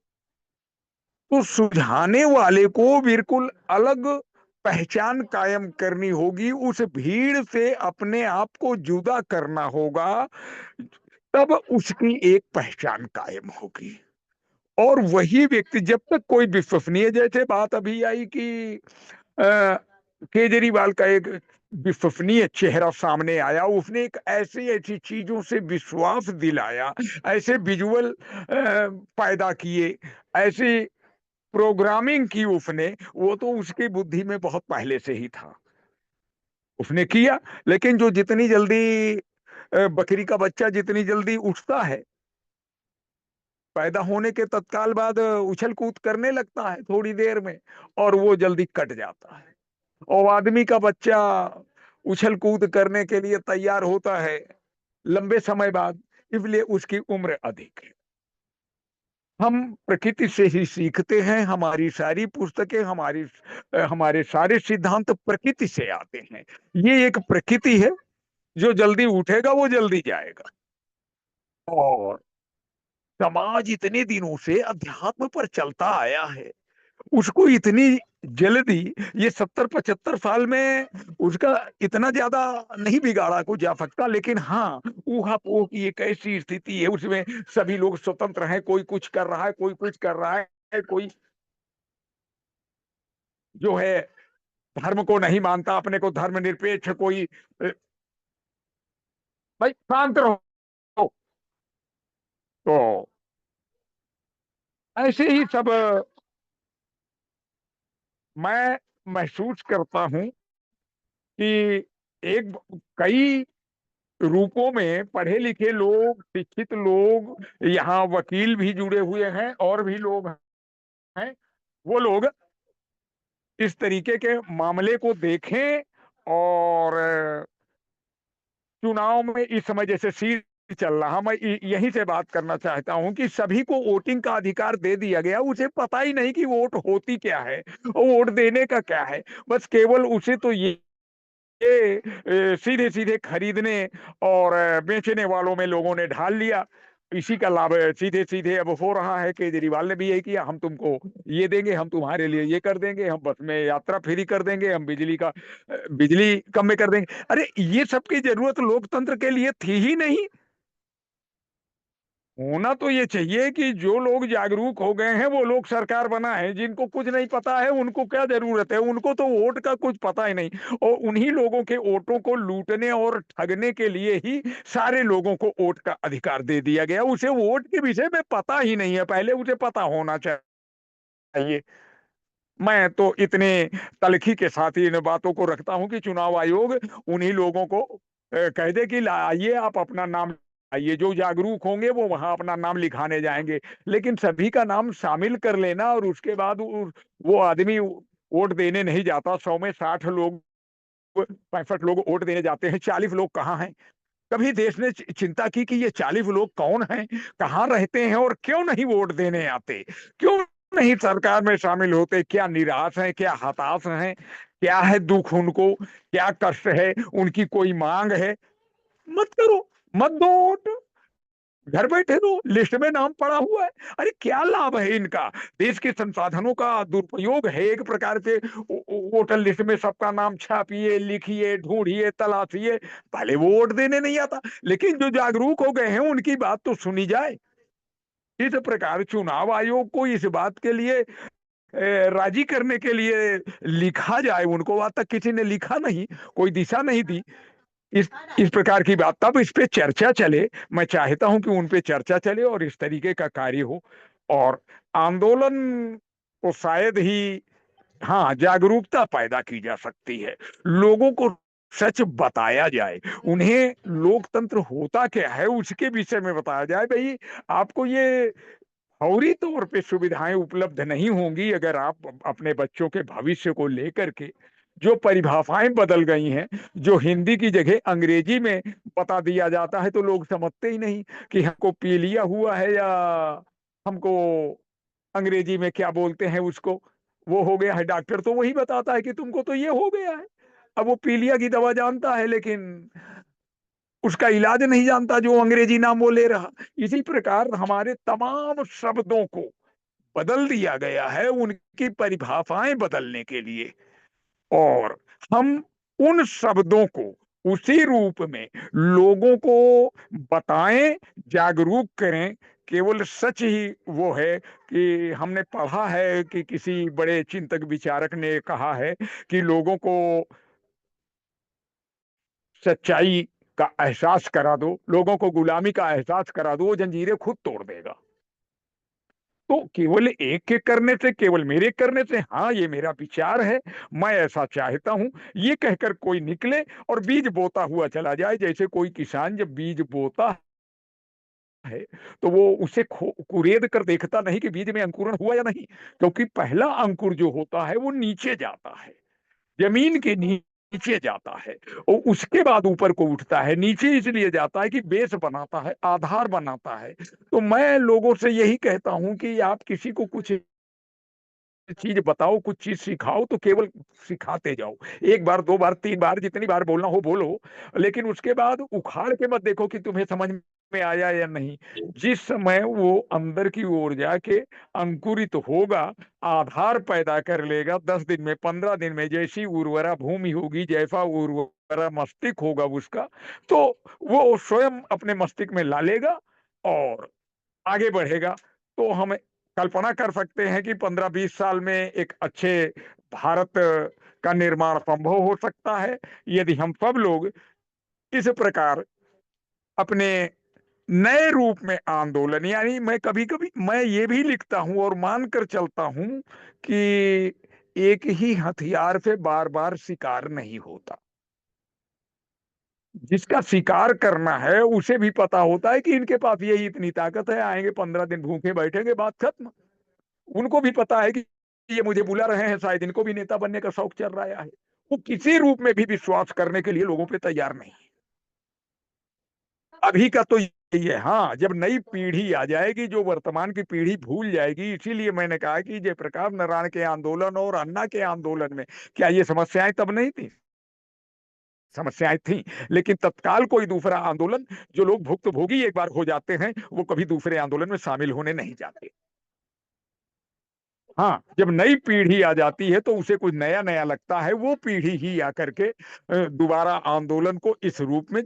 Speaker 6: तो सुझाने वाले को बिल्कुल अलग पहचान कायम करनी होगी, उस भीड़ से अपने आप को जुदा करना होगा, तब उसकी एक पहचान कायम होगी। और वही व्यक्ति जब तक कोई विश्वसनीय, जैसे बात अभी आई कि केजरीवाल का एक विश्वसनीय चेहरा सामने आया, उसने एक ऐसी ऐसी चीजों से विश्वास दिलाया, ऐसे विजुअल पैदा किए, ऐसी प्रोग्रामिंग की उसने, वो तो उसकी बुद्धि में बहुत पहले से ही था, उसने किया। लेकिन जो जितनी जल्दी बकरी का बच्चा जितनी जल्दी उठता है, पैदा होने के तत्काल बाद उछल कूद करने लगता है थोड़ी देर में, और वो जल्दी कट जाता है। और आदमी का बच्चा उछल कूद करने के लिए तैयार होता है लंबे समय बाद, इसलिए उसकी उम्र अधिक है। हम प्रकृति से ही सीखते हैं, हमारी सारी पुस्तकें, हमारे सारे सिद्धांत प्रकृति से आते हैं। ये एक प्रकृति है, जो जल्दी उठेगा वो जल्दी जाएगा। और समाज इतने दिनों से अध्यात्म पर चलता आया है, उसको इतनी जल्दी, ये 70-75 साल में उसका इतना ज्यादा नहीं बिगाड़ा को जा सकता, लेकिन हाँ, ऊहापोह की एक ऐसी स्थिति है, उसमें सभी लोग स्वतंत्र हैं, कोई कुछ कर रहा है, कोई कुछ कर रहा है, कोई जो है धर्म को नहीं मानता, अपने को धर्मनिरपेक्ष, कोई भाई शांत रहो। तो ऐसे ही सब मैं महसूस करता हूं कि एक कई रूपों में पढ़े लिखे लोग, शिक्षित लोग, यहाँ वकील भी जुड़े हुए हैं और भी लोग हैं, वो लोग इस तरीके के मामले को देखें। और चुनाव में इस समय जैसे सीट चल रहा, मैं यहीं से बात करना चाहता हूं कि सभी को वोटिंग का अधिकार दे दिया गया, उसे पता ही नहीं कि वोट होती क्या है और वोट देने का क्या है। बस केवल उसे तो ये सीधे सीधे खरीदने और बेचने वालों में लोगों ने ढाल लिया। इसी का लाभ सीधे सीधे अब हो रहा है। केजरीवाल ने भी यही किया, हम तुमको ये देंगे, हम तुम्हारे लिए ये कर देंगे, हम बस में यात्रा फ्री कर देंगे, हम बिजली कम में कर देंगे। अरे ये सब की जरूरत लोकतंत्र के लिए थी ही नहीं। होना तो ये चाहिए कि जो लोग जागरूक हो गए हैं वो लोग सरकार बनाए, जिनको कुछ नहीं पता है उनको क्या जरूरत है, उनको तो वोट का कुछ पता ही नहीं। और उन्हीं लोगों के वोटों को लूटने और ठगने के लिए ही सारे लोगों को वोट का अधिकार दे दिया गया। उसे वोट के विषय में पता ही नहीं है, पहले उसे पता होना चाहिए। मैं तो इतने तलखी के साथ ही इन बातों को रखता हूं कि चुनाव आयोग उन्हीं लोगों को कह दे कि आइए आप अपना नाम आइए, जो जागरूक होंगे वो वहां अपना नाम लिखाने जाएंगे। लेकिन सभी का नाम शामिल कर लेना और उसके बाद वो आदमी वोट देने नहीं जाता। 100 में 60 लोग 65 लोग वोट देने जाते हैं, 40 लोग कहाँ हैं? कभी देश ने चिंता की कि ये 40 लोग कौन हैं, कहाँ रहते हैं और क्यों नहीं वोट देने आते, क्यों नहीं सरकार में शामिल होते? क्या निराश हैं, क्या हताश हैं, क्या है दुख उनको, क्या कष्ट है, उनकी कोई मांग है? मत करो, मत दो वोट, घर बैठे दो, लिस्ट में नाम पड़ा हुआ है। अरे क्या लाभ है इनका? देश के संसाधनों का दुरुपयोग है एक प्रकार से। वोटर लिस्ट में सबका नाम छापिए, लिखिए, ढूंढिए, तलाशिए, पहले वो वोट देने नहीं आता। लेकिन जो जागरूक हो गए हैं उनकी बात तो सुनी जाए। इस प्रकार चुनाव आयोग को इस बात के लिए राजी करने के लिए लिखा जाए, उनको आज तक किसी ने लिखा नहीं, कोई दिशा नहीं दी। इस इस प्रकार की बात, तब इस पे चर्चा चले। मैं चाहता हूं कि उन पे चर्चा चले और इस तरीके का कार्य हो। और आंदोलन को शायद ही, हाँ, जागरूकता पैदा की जा सकती है, लोगों को सच बताया जाए, उन्हें लोकतंत्र होता क्या है उसके विषय में बताया जाए। भाई आपको ये फौरी तौर पे सुविधाएं उपलब्ध नहीं होंगी अगर आप अपने बच्चों के भविष्य को लेकर के, जो परिभाषाएं बदल गई हैं, जो हिंदी की जगह अंग्रेजी में बता दिया जाता है, तो लोग समझते ही नहीं कि हमको पीलिया हुआ है या हमको अंग्रेजी में क्या बोलते हैं उसको, वो हो गया है। डॉक्टर तो वही बताता है कि तुमको तो ये हो गया है। अब वो पीलिया की दवा जानता है लेकिन उसका इलाज नहीं जानता जो अंग्रेजी नाम वो ले रहा। इसी प्रकार हमारे तमाम शब्दों को बदल दिया गया है उनकी परिभाषाएं बदलने के लिए। और हम उन शब्दों को उसी रूप में लोगों को बताएं, जागरूक करें। केवल सच ही वो है कि हमने पढ़ा है कि किसी बड़े चिंतक विचारक ने कहा है कि लोगों को सच्चाई का एहसास करा दो, लोगों को गुलामी का एहसास करा दो, वो जंजीरें खुद तोड़ देगा। तो केवल एक के करने से, केवल मेरे करने से, हाँ ये मेरा विचार है, मैं ऐसा चाहता हूं, ये कहकर कोई निकले और बीज बोता हुआ चला जाए। जैसे कोई किसान जब बीज बोता है तो वो उसे कुरेद कर देखता नहीं कि बीज में अंकुरण हुआ या नहीं, क्योंकि पहला अंकुर जो होता है वो नीचे जाता है, जमीन के नीचे जाता है, और उसके बाद ऊपर को उठता है। नीचे इसलिए जाता है कि बेस बनाता है, आधार बनाता है। तो मैं लोगों से यही कहता हूं कि आप किसी को कुछ चीज बताओ, कुछ चीज सिखाओ तो केवल सिखाते जाओ, एक बार, दो बार, तीन बार, जितनी बार बोलना हो बोलो, लेकिन उसके बाद उखाड़ के मत देखो कि तुम्हें समझ में आया या नहीं। जिस समय वो अंदर की ओर जाके अंकुरित होगा, आधार पैदा कर लेगा, 10 दिन में, 15 दिन में, जैसी उर्वरा भूमि होगी, जैसा उर्वरा मस्तिष्क होगा उसका, तो वो स्वयं अपने मस्तिष्क में ला लेगा और आगे बढ़ेगा। तो हम कल्पना कर सकते हैं कि 15-20 साल में एक अच्छे भारत का निर्माण संभव हो सकता है, यदि हम सब लोग इस प्रकार अपने नए रूप में आंदोलन, यानी मैं कभी कभी मैं ये भी लिखता हूं और मानकर चलता हूं कि एक ही हथियार से बार बार शिकार नहीं होता। जिसका शिकार करना है उसे भी पता होता है कि इनके पास यही इतनी ताकत है, आएंगे 15 दिन भूखे बैठेंगे, बात खत्म। उनको भी पता है कि ये मुझे बुला रहे हैं, शायद इनको भी नेता बनने का शौक चल रहा है। वो किसी रूप में भी विश्वास करने के लिए लोगों पे तैयार नहीं है। अभी का तो यही है। हाँ, जब नई पीढ़ी आ जाएगी, जो वर्तमान की पीढ़ी भूल जाएगी, इसीलिए मैंने कहा कि जयप्रकाश नारायण के आंदोलन और अन्ना के आंदोलन में क्या ये समस्याएं तब नहीं थी? समस्याएं थी, लेकिन तत्काल कोई दूसरा आंदोलन, जो लोग भुक्तभोगी एक बार हो जाते हैं, वो कभी दूसरे आंदोलन में शामिल होने नहीं जाते। हाँ, जब नई पीढ़ी आ जाती है तो उसे कुछ नया नया लगता है, वो पीढ़ी ही आकर के दोबारा आंदोलन को इस रूप में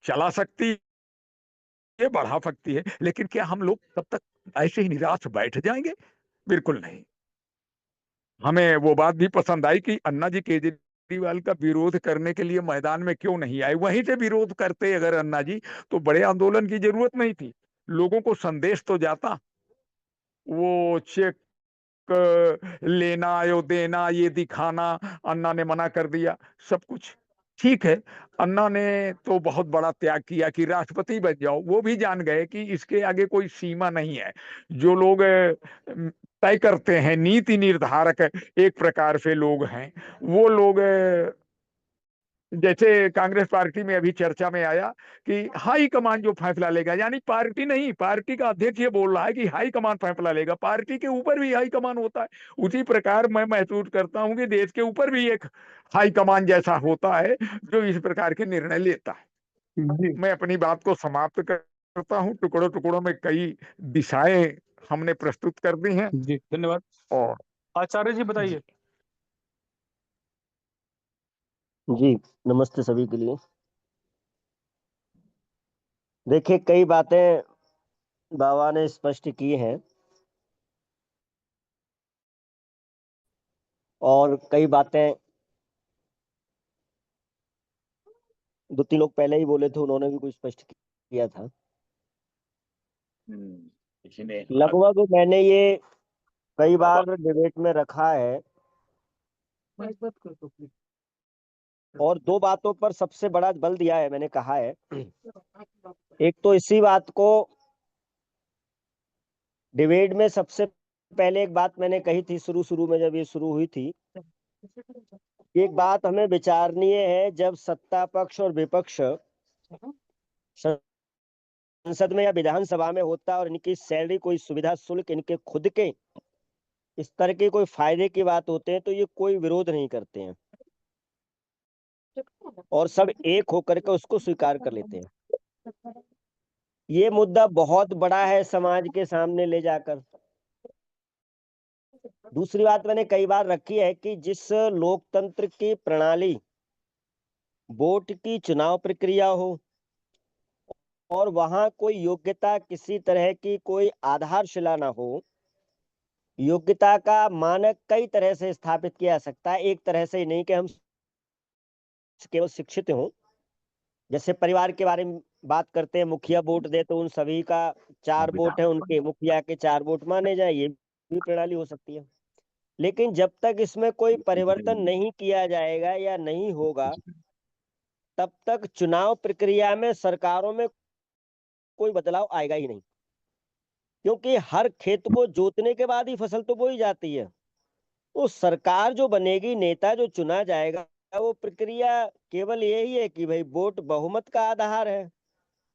Speaker 6: चला सकती है, बढ़ा सकती है। लेकिन क्या हम लोग तब तक ऐसे ही निराश बैठ जाएंगे? बिल्कुल नहीं। हमें वो बात भी पसंद आई कि अन्ना जी केजरीवाल का विरोध करने के लिए मैदान में क्यों नहीं आए। वहीं से विरोध करते अगर अन्ना जी, तो बड़े आंदोलन की जरूरत नहीं थी। लोगों को संदेश तो जाता। वो चेक लेना या देना, ये दिखाना, अन्ना ने मना कर दिया। सब कुछ ठीक है। अन्ना ने तो बहुत बड़ा त्याग किया कि राष्ट्रपति बन जाओ। वो भी जान गए कि इसके आगे कोई सीमा नहीं है। जो लोग तय करते हैं, नीति निर्धारक एक प्रकार से लोग हैं। वो लोग जैसे कांग्रेस पार्टी में अभी चर्चा में आया कि हाई कमान जो फैसला लेगा, यानी पार्टी नहीं, पार्टी का अध्यक्ष ये बोल रहा है कि हाई कमान फैसला लेगा। पार्टी के ऊपर भी हाई कमान होता है। उसी प्रकार मैं महसूस करता हूं कि देश के ऊपर भी एक हाई कमान जैसा होता है, जो इस प्रकार के निर्णय लेता है। मैं अपनी बात को समाप्त करता हूं। टुकड़ों टुकड़ों में कई दिशाएं हमने प्रस्तुत कर दी हैं।
Speaker 3: जी, धन्यवाद।
Speaker 6: और
Speaker 3: आचार्य जी बताइए।
Speaker 7: जी, नमस्ते सभी के लिए। देखिए, कई बातें बाबा ने स्पष्ट की हैं और कई बातें दो तीन लोग पहले ही बोले थे, उन्होंने भी कुछ स्पष्ट किया था। लगभग मैंने ये कई बार डिबेट में रखा है और दो बातों पर सबसे बड़ा बल दिया है। मैंने कहा है, एक तो इसी बात को डिबेट में सबसे पहले एक बात मैंने कही थी शुरू में, जब ये शुरू हुई थी। एक बात हमें विचारणीय है, जब सत्ता पक्ष और विपक्ष संसद में या विधानसभा में होता है और इनकी सैलरी, कोई सुविधा शुल्क, इनके खुद के इस तरह के कोई फायदे की बात होते हैं, तो ये कोई विरोध नहीं करते हैं और सब एक होकर के उसको स्वीकार कर लेते हैं। ये मुद्दा बहुत बड़ा है समाज के सामने ले जाकर। दूसरी बात मैंने कई बार रखी है कि जिस लोकतंत्र की प्रणाली, वोट की चुनाव प्रक्रिया हो और वहां कोई योग्यता, किसी तरह की कोई आधारशिला ना हो, योग्यता का मानक कई तरह से स्थापित किया जा सकता है। एक तरह से ही नहीं कि हम केवल शिक्षित हों। जैसे परिवार के बारे में बात करते हैं, मुखिया वोट दे तो उन सभी का 4 वोट है, उनके मुखिया के 4 वोट माने जाए, ये भी प्रणाली हो सकती है। लेकिन जब तक इसमें कोई परिवर्तन नहीं किया जाएगा या नहीं होगा, तब तक चुनाव प्रक्रिया में, सरकारों में कोई बदलाव आएगा ही नहीं। क्योंकि हर खेत को जोतने के बाद ही फसल तो बोई जाती है। तो सरकार जो बनेगी, नेता जो चुना जाएगा, वो प्रक्रिया केवल यही है कि भाई वोट बहुमत का आधार है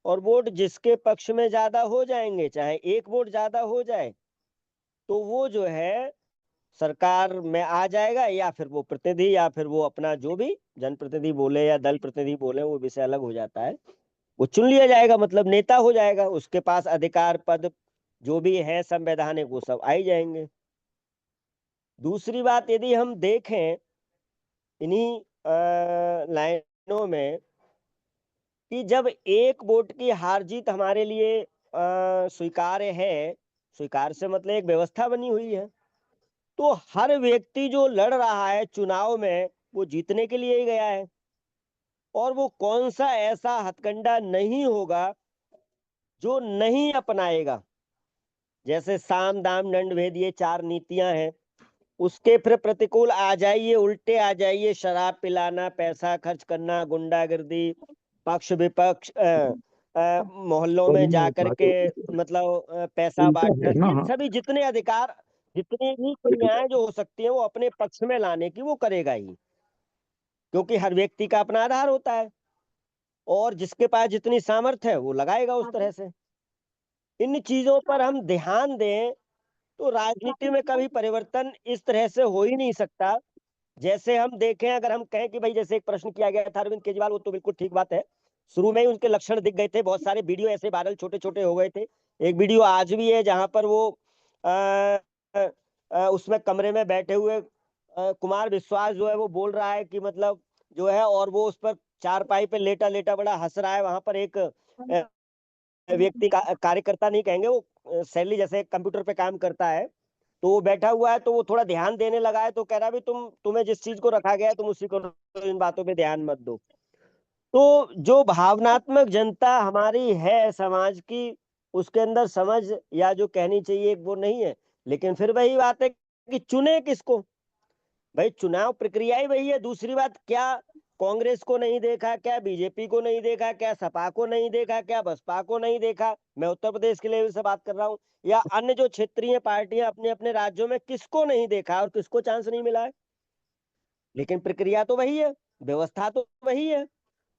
Speaker 7: और वोट जिसके पक्ष में ज्यादा हो जाएंगे, चाहे एक वोट ज्यादा हो जाए, तो वो जो है सरकार में आ जाएगा, या फिर वो प्रतिनिधि, या फिर वो अपना जो भी जनप्रतिनिधि बोले या दल प्रतिनिधि बोले, वो विषय अलग हो जाता है, वो चुन लिया जाएगा, मतलब नेता हो जाएगा। उसके पास अधिकार, पद जो भी है संवैधानिक, वो सब आ ही जाएंगे। दूसरी बात, यदि हम देखें इन्हीं लाइनों में कि जब एक वोट की हार जीत हमारे लिए स्वीकार्य है, स्वीकार से मतलब एक व्यवस्था बनी हुई है, तो हर व्यक्ति जो लड़ रहा है चुनाव में, वो जीतने के लिए ही गया है और वो कौन सा ऐसा हथकंडा नहीं होगा जो नहीं अपनाएगा। जैसे साम दाम दंड भेद, ये 4 नीतियां हैं, उसके फिर प्रतिकूल आ जाइए, उल्टे आ जाइए, शराब पिलाना, पैसा खर्च करना, गुंडागर्दी, पक्ष विपक्ष, मोहल्लों में जाकर के मतलब पैसा बांटना, ये सभी जितने अधिकार जितनी भी क्रियाएं जो हो सकती हैं वो अपने पक्ष में लाने की वो करेगा ही, क्योंकि हर व्यक्ति का अपना आधार होता है और जिसके पास जितनी सामर्थ्य है वो लगाएगा उस तरह से। इन चीजों पर हम ध्यान दें तो राजनीति में कभी परिवर्तन इस तरह से हो ही नहीं सकता। जैसे हम देखें, अगर हम कहें कि भाई, जैसे एक प्रश्न किया गया था अरविंद केजरीवाल, वो तो बिल्कुल ठीक बात है, शुरू में ही उनके लक्षण दिख गए थे, बहुत सारे वीडियो ऐसे वायरल छोटे छोटे हो गए थे। एक वीडियो आज भी है जहां पर वो उसमें कमरे में बैठे हुए कुमार विश्वास जो है वो बोल रहा है कि मतलब जो है, और वो उस पर चारपाई पे लेटा लेटा बड़ा हंस रहा है। वहां पर एक व्यक्ति का कार्यकर्ता नहीं कहेंगे, वो सैलरी जैसे कंप्यूटर पे काम करता है, तो वो बैठा हुआ है, तो वो थोड़ा ध्यान देने लगा है, तो कह रहा है भी तुम्हें जिस चीज को रखा गया है तुम उसी को, इन बातों पे ध्यान मत दो। तो जो भावनात्मक जनता हमारी है समाज की, उसके अंदर समझ या जो कहनी चाहिए वो नहीं है। लेकिन फिर वही बात है कि चुने किसको, भाई चुनाव प्रक्रिया ही वही है। दूसरी बात, क्या कांग्रेस को नहीं देखा, क्या बीजेपी को नहीं देखा, क्या सपा को नहीं देखा, क्या बसपा को नहीं देखा, मैं उत्तर प्रदेश के लेवल से बात कर रहा हूँ, या अन्य जो क्षेत्रीय पार्टियां अपने अपने राज्यों में किसको नहीं देखा और किसको चांस नहीं मिला है? लेकिन प्रक्रिया तो वही है, व्यवस्था तो वही है।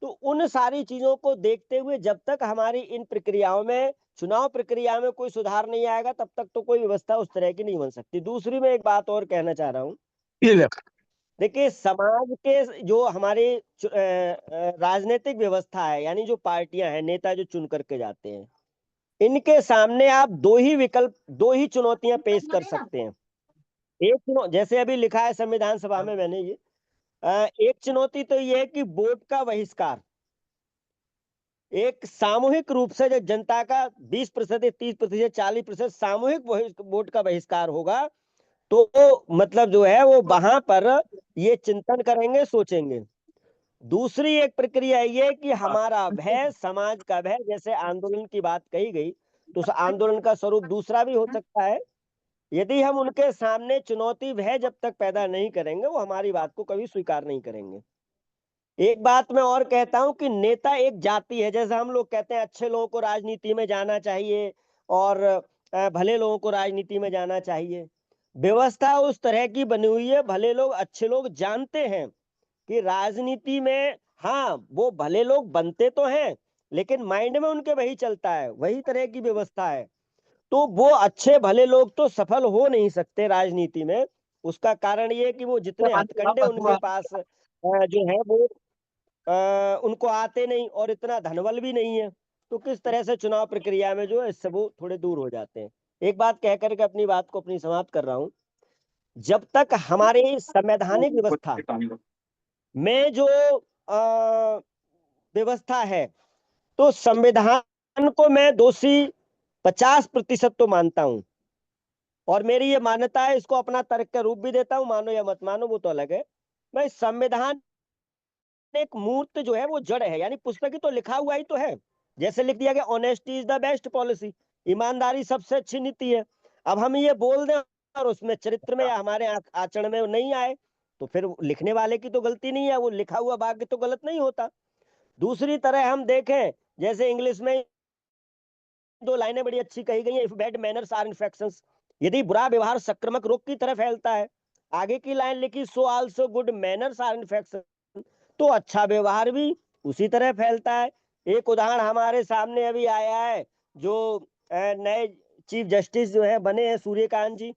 Speaker 7: तो उन सारी चीजों को देखते हुए जब तक हमारी इन प्रक्रियाओं में, चुनाव प्रक्रिया में कोई सुधार नहीं आएगा, तब तक तो कोई व्यवस्था उस तरह की नहीं बन सकती। दूसरी मैं एक बात और कहना चाह रहा हूँ, देखिए समाज के जो हमारे राजनीतिक व्यवस्था है, यानी जो पार्टियां हैं, नेता जो चुन करके जाते हैं, इनके सामने आप दो ही विकल्प, दो ही चुनौतियां पेश कर सकते हैं। एक जैसे अभी लिखा है संविधान सभा में मैंने ये, एक चुनौती तो ये है कि वोट का बहिष्कार, एक सामूहिक रूप से जो जनता का 20%, 30%, 40% सामूहिक वोट का बहिष्कार होगा, तो मतलब जो है वो वहां पर ये चिंतन करेंगे, सोचेंगे। दूसरी एक प्रक्रिया ये कि हमारा भय, समाज का भय, जैसे आंदोलन की बात कही गई, तो उस आंदोलन का स्वरूप दूसरा भी हो सकता है। यदि हम उनके सामने चुनौती भय जब तक पैदा नहीं करेंगे, वो हमारी बात को कभी स्वीकार नहीं करेंगे। एक बात मैं और कहता हूं कि नेता एक जाति है। जैसे हम लोग कहते हैं अच्छे लोगों को राजनीति में जाना चाहिए और भले लोगों को राजनीति में जाना चाहिए। व्यवस्था उस तरह की बनी हुई है, भले लोग अच्छे लोग जानते हैं कि राजनीति में, हाँ वो भले लोग बनते तो हैं, लेकिन माइंड में उनके वही चलता है, वही तरह की व्यवस्था है। तो वो अच्छे भले लोग तो सफल हो नहीं सकते राजनीति में। उसका कारण ये कि वो जितने हथकंडे उनके पास जो है वो उनको आते नहीं, और इतना धनबल भी नहीं है। तो किस तरह से चुनाव प्रक्रिया में जो है इससे वो थोड़े दूर हो जाते हैं। एक बात कह करके अपनी बात को अपनी समाप्त कर रहा हूं, जब तक हमारी संवैधानिक व्यवस्था में जो व्यवस्था है, तो संविधान को मैं दोषी 50% तो मानता हूं, और मेरी ये मान्यता है, इसको अपना तर्क का रूप भी देता हूं, मानो या मत मानो वो तो अलग है। मैं संविधान एक मूर्त जो है वो जड़ है, यानी पुस्तक ही तो लिखा हुआ ही तो है। जैसे लिख दिया गया honesty is the best policy, ईमानदारी सबसे अच्छी नीति है। अब हम ये बोल दें और उसमें चरित्र में या हमारे आचरण में नहीं आए, तो फिर लिखने वाले की तो गलती नहीं है, वो लिखा हुआ वाक्य तो गलत नहीं होता। दूसरी तरह हम देखें, जैसे इंग्लिश में दो लाइनें बड़ी अच्छी कही गई है, if bad manners are infections, यदि बुरा व्यवहार संक्रमक रोग की तरह फैलता है। आगे की लाइन लिखी, so also good manners are infection, तो अच्छा व्यवहार भी उसी तरह फैलता है। एक उदाहरण हमारे सामने अभी आया है, जो नए चीफ जस्टिस जो है बने हैं सूर्यकांत जी,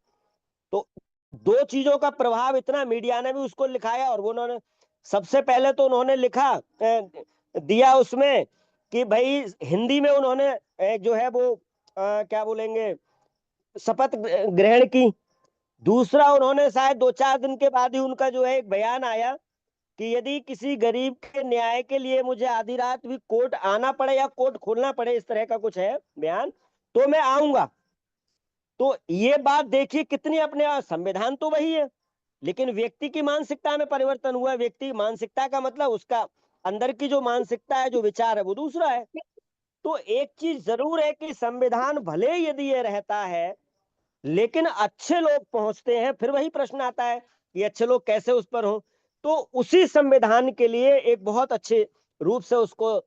Speaker 7: तो दो चीजों का प्रभाव इतना, मीडिया ने भी उसको लिखाया, और वो उन्होंने सबसे पहले तो उन्होंने लिखा दिया उसमें कि भाई हिंदी में उन्होंने जो है वो क्या बोलेंगे, शपथ ग्रहण की। दूसरा, उन्होंने शायद 2-4 दिन के बाद ही उनका जो है एक बयान आया कि यदि किसी गरीब के न्याय के लिए मुझे आधी रात भी कोर्ट आना पड़े या कोर्ट खोलना पड़े, इस तरह का कुछ है बयान, तो मैं आऊंगा। तो ये बात देखिए कितनी, अपने संविधान तो वही है, लेकिन व्यक्ति की मानसिकता में परिवर्तन हुआ है। व्यक्ति मानसिकता का मतलब उसका अंदर की जो मानसिकता है, जो विचार है, वो दूसरा है। तो एक चीज जरूर है कि संविधान भले यदि ये रहता है, लेकिन अच्छे लोग पहुंचते हैं, फिर वही प्रश्न आता है कि अच्छे लोग कैसे उस पर हो। तो उसी संविधान के लिए एक बहुत अच्छे रूप से उसको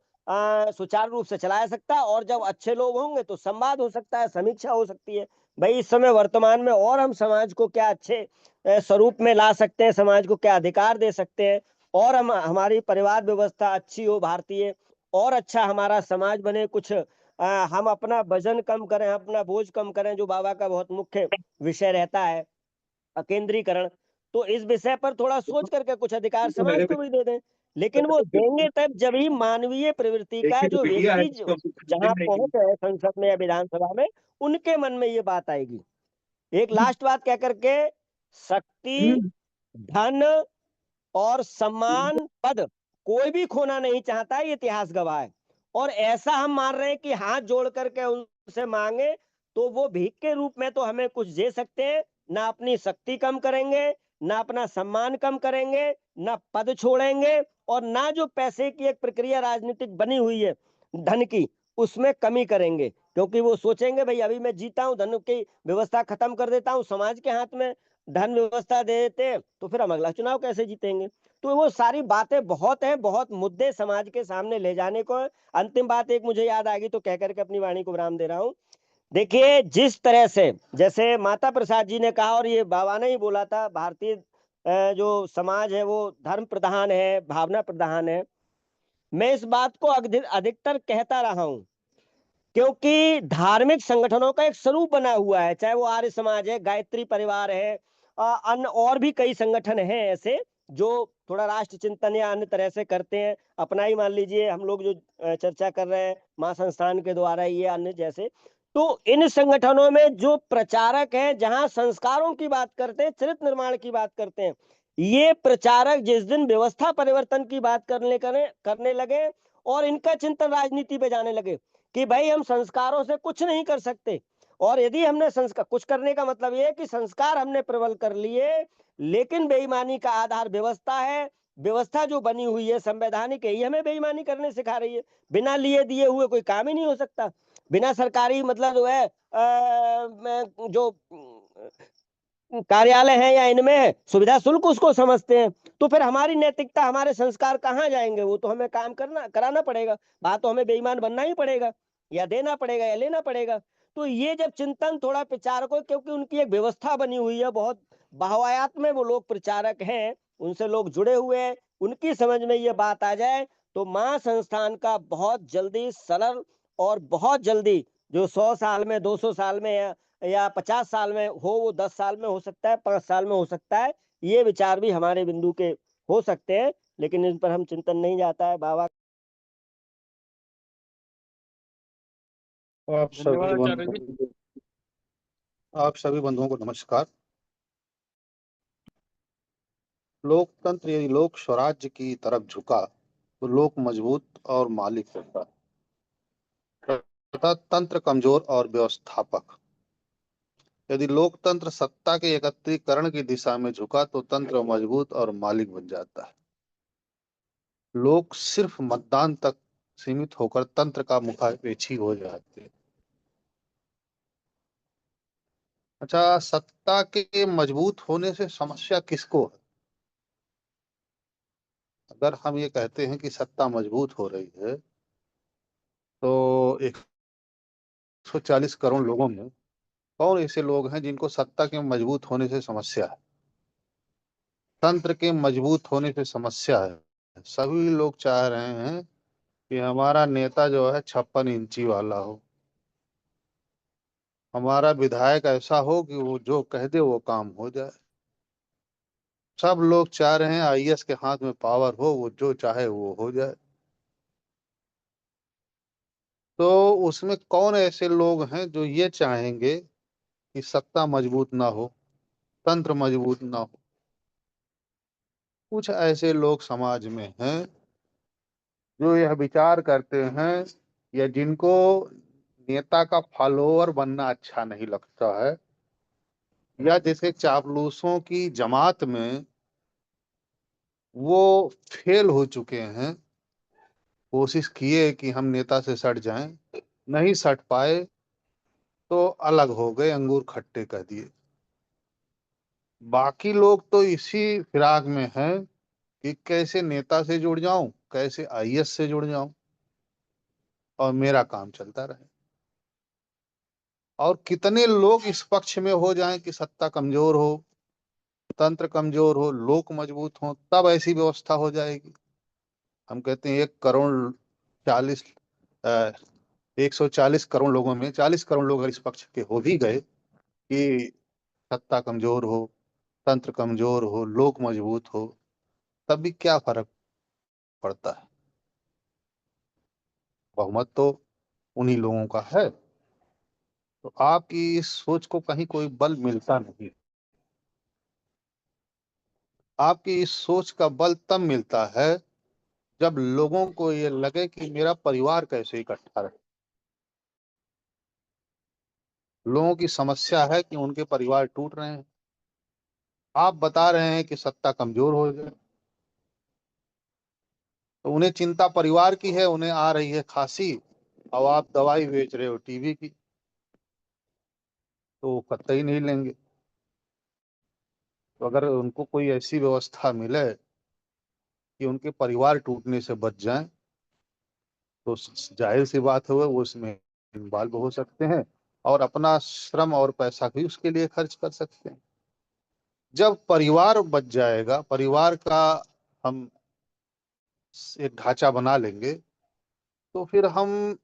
Speaker 7: सुचारू रूप से चलाया सकता है, और जब अच्छे लोग होंगे तो संवाद हो सकता है, समीक्षा हो सकती है। भाई इस समय वर्तमान में और हम समाज को क्या अच्छे स्वरूप में ला सकते हैं, समाज को क्या अधिकार दे सकते हैं, और हम हमारी परिवार व्यवस्था अच्छी हो भारतीय, और अच्छा हमारा समाज बने, कुछ हम अपना वजन कम करें, अपना बोझ कम करें, जो बाबा का बहुत मुख्य विषय रहता है, अकेंद्रीकरण। तो इस विषय पर थोड़ा सोच करके कुछ अधिकार समाज को भी दे दें, लेकिन वो देंगे तब जब ही मानवीय प्रवृत्ति का जो व्यक्ति जहां पहुंच है संसद में या विधानसभा में, उनके मन में ये बात आएगी। एक लास्ट बात कह करके, शक्ति, धन और सम्मान, पद कोई भी खोना नहीं चाहता है, ये इतिहास गवाह है। और ऐसा हम मान रहे हैं कि हाथ जोड़ करके उनसे मांगे तो वो भीख के रूप में तो हमें कुछ दे सकते हैं, ना अपनी शक्ति कम करेंगे, ना अपना सम्मान कम करेंगे, ना पद छोड़ेंगे, और ना जो पैसे की एक प्रक्रिया राजनीतिक बनी हुई है धन की, उसमें कमी करेंगे। क्योंकि वो सोचेंगे भाई अभी मैं जीता हूं, धन की व्यवस्था खत्म कर देता हूं, समाज के हाथ में धन व्यवस्था दे देते हैं, तो फिर हम अगला चुनाव कैसे जीतेंगे। तो वो सारी बातें बहुत हैं, बहुत मुद्दे समाज के सामने ले जाने को है। अंतिम बात एक मुझे याद आ गई तो कह करके अपनी वाणी को विराम दे रहा हूं। देखिए जिस तरह से, जैसे माता प्रसाद जी ने कहा और ये बाबा ने ही बोला था, भारतीय जो समाज है वो धर्म प्रधान है, भावना प्रधान है। मैं इस बात को अधिकतर कहता रहा हूं, क्योंकि धार्मिक संगठनों का एक स्वरूप बना हुआ है, चाहे वो आर्य समाज है, गायत्री परिवार है, अन्य और भी कई संगठन हैं ऐसे जो थोड़ा राष्ट्र चिंतन या अन्य तरह से करते हैं। अपना ही मान लीजिए हम लोग जो चर्चा कर रहे हैं मां संस्थान के द्वारा, ये अन्य जैसे। तो इन संगठनों में जो प्रचारक हैं, जहां संस्कारों की बात करते हैं, चरित्र निर्माण की बात करते हैं, ये प्रचारक जिस दिन व्यवस्था परिवर्तन की बात करने लगे और इनका चिंतन राजनीति पे जाने लगे कि भाई हम संस्कारों से कुछ नहीं कर सकते, और यदि हमने संस्कार कुछ करने का मतलब ये है कि संस्कार हमने प्रबल कर लिए, लेकिन बेईमानी का आधार व्यवस्था है। व्यवस्था जो बनी हुई है संवैधानिक है, ये हमें बेईमानी करने सिखा रही है। बिना लिए दिए हुए कोई काम ही नहीं हो सकता। बिना सरकारी मतलब जो है जो कार्यालय है या इनमें सुविधा शुल्क उसको समझते हैं, तो फिर हमारी नैतिकता, हमारे संस्कार कहाँ जाएंगे। वो तो हमें काम कराना पड़ेगा, बात तो हमें बेईमान बनना ही पड़ेगा, या देना पड़ेगा या लेना पड़ेगा। तो ये जब चिंतन थोड़ा प्रचारकों, क्योंकि उनकी एक व्यवस्था बनी हुई है, बहुत बाहवायात में वो लोग प्रचारक हैं, उनसे लोग जुड़े हुए हैं, उनकी समझ में ये बात आ जाए तो मां संस्थान का बहुत जल्दी सरल, और बहुत जल्दी जो 100 साल में, 200 साल में या 50 साल में हो, वो 10 साल में हो सकता है, 5 साल में हो सकता है। ये विचार भी हमारे बिंदु के हो सकते हैं, लेकिन इन पर हम चिंतन नहीं जाता है बाबा।
Speaker 8: आप
Speaker 3: धन्यवाद
Speaker 8: सभी
Speaker 3: आचार्य जी।
Speaker 8: बंधुओं आप सभी बंधुओं को नमस्कार। लोकतंत्र यदि लोक स्वराज्य की तरफ झुका तो लोक मजबूत और मालिक होता है तथा तंत्र कमजोर और व्यवस्थापक। यदि लोकतंत्र सत्ता के एकत्रीकरण की दिशा में झुका तो तंत्र मजबूत और मालिक बन जाता है। लोग सिर्फ मतदान तक सीमित होकर तंत्र का मुखापेक्षी हो जाते हैं। अच्छा, सत्ता के मजबूत होने से समस्या किसको है? अगर हम ये कहते हैं कि सत्ता मजबूत हो रही है तो 140 करोड़ लोगों में कौन ऐसे लोग हैं जिनको सत्ता के मजबूत होने से समस्या है, तंत्र के मजबूत होने से समस्या है? सभी लोग चाह रहे हैं कि हमारा नेता जो है 56 इंची वाला हो, हमारा विधायक ऐसा हो कि वो जो कह दे वो काम हो जाए। सब लोग चाह रहे हैं आईएएस के हाथ में पावर हो, वो जो चाहे वो हो जाए। तो उसमें कौन ऐसे लोग हैं जो ये चाहेंगे कि सत्ता मजबूत ना हो, तंत्र मजबूत ना हो? कुछ ऐसे लोग समाज में हैं जो यह विचार करते हैं, या जिनको नेता का फॉलोअर बनना अच्छा नहीं लगता है, या जैसे चापलूसों की जमात में वो फेल हो चुके हैं, कोशिश किए कि हम नेता से सट जाएं, नहीं सट पाए तो अलग हो गए, अंगूर खट्टे कह दिए। बाकी लोग तो इसी फिराक में हैं कि कैसे नेता से जुड़ जाऊं, कैसे आईएएस से जुड़ जाऊं और मेरा काम चलता रहे। और कितने लोग इस पक्ष में हो जाएं कि सत्ता कमजोर हो, तंत्र कमजोर हो, लोक मजबूत हो, तब ऐसी व्यवस्था हो जाएगी। हम कहते हैं 1 करोड़ 40 140 करोड़ लोगों में 40 करोड़ लोग अगर इस पक्ष के हो भी गए कि सत्ता कमजोर हो, तंत्र कमजोर हो, लोक मजबूत हो, तब भी क्या फर्क पड़ता है? बहुमत तो उन्हीं लोगों का है। तो आपकी इस सोच को कहीं कोई बल मिलता नहीं। आपकी इस सोच का बल तब मिलता है जब लोगों को ये लगे कि मेरा परिवार कैसे इकट्ठा रहे। लोगों की समस्या है कि उनके परिवार टूट रहे हैं। आप बता रहे हैं कि सत्ता कमजोर हो जाए, तो उन्हें चिंता परिवार की है, उन्हें आ रही है खांसी और आप दवाई बेच रहे हो टीबी की, तो वो कतई नहीं लेंगे। तो अगर उनको कोई ऐसी व्यवस्था मिले कि उनके परिवार टूटने से बच जाएं, तो जाहिर सी बात है वो उसमें इन्वॉल्व हो सकते हैं और अपना श्रम और पैसा भी उसके लिए खर्च कर सकते हैं। जब परिवार बच जाएगा, परिवार का हम एक ढांचा बना लेंगे, तो फिर हम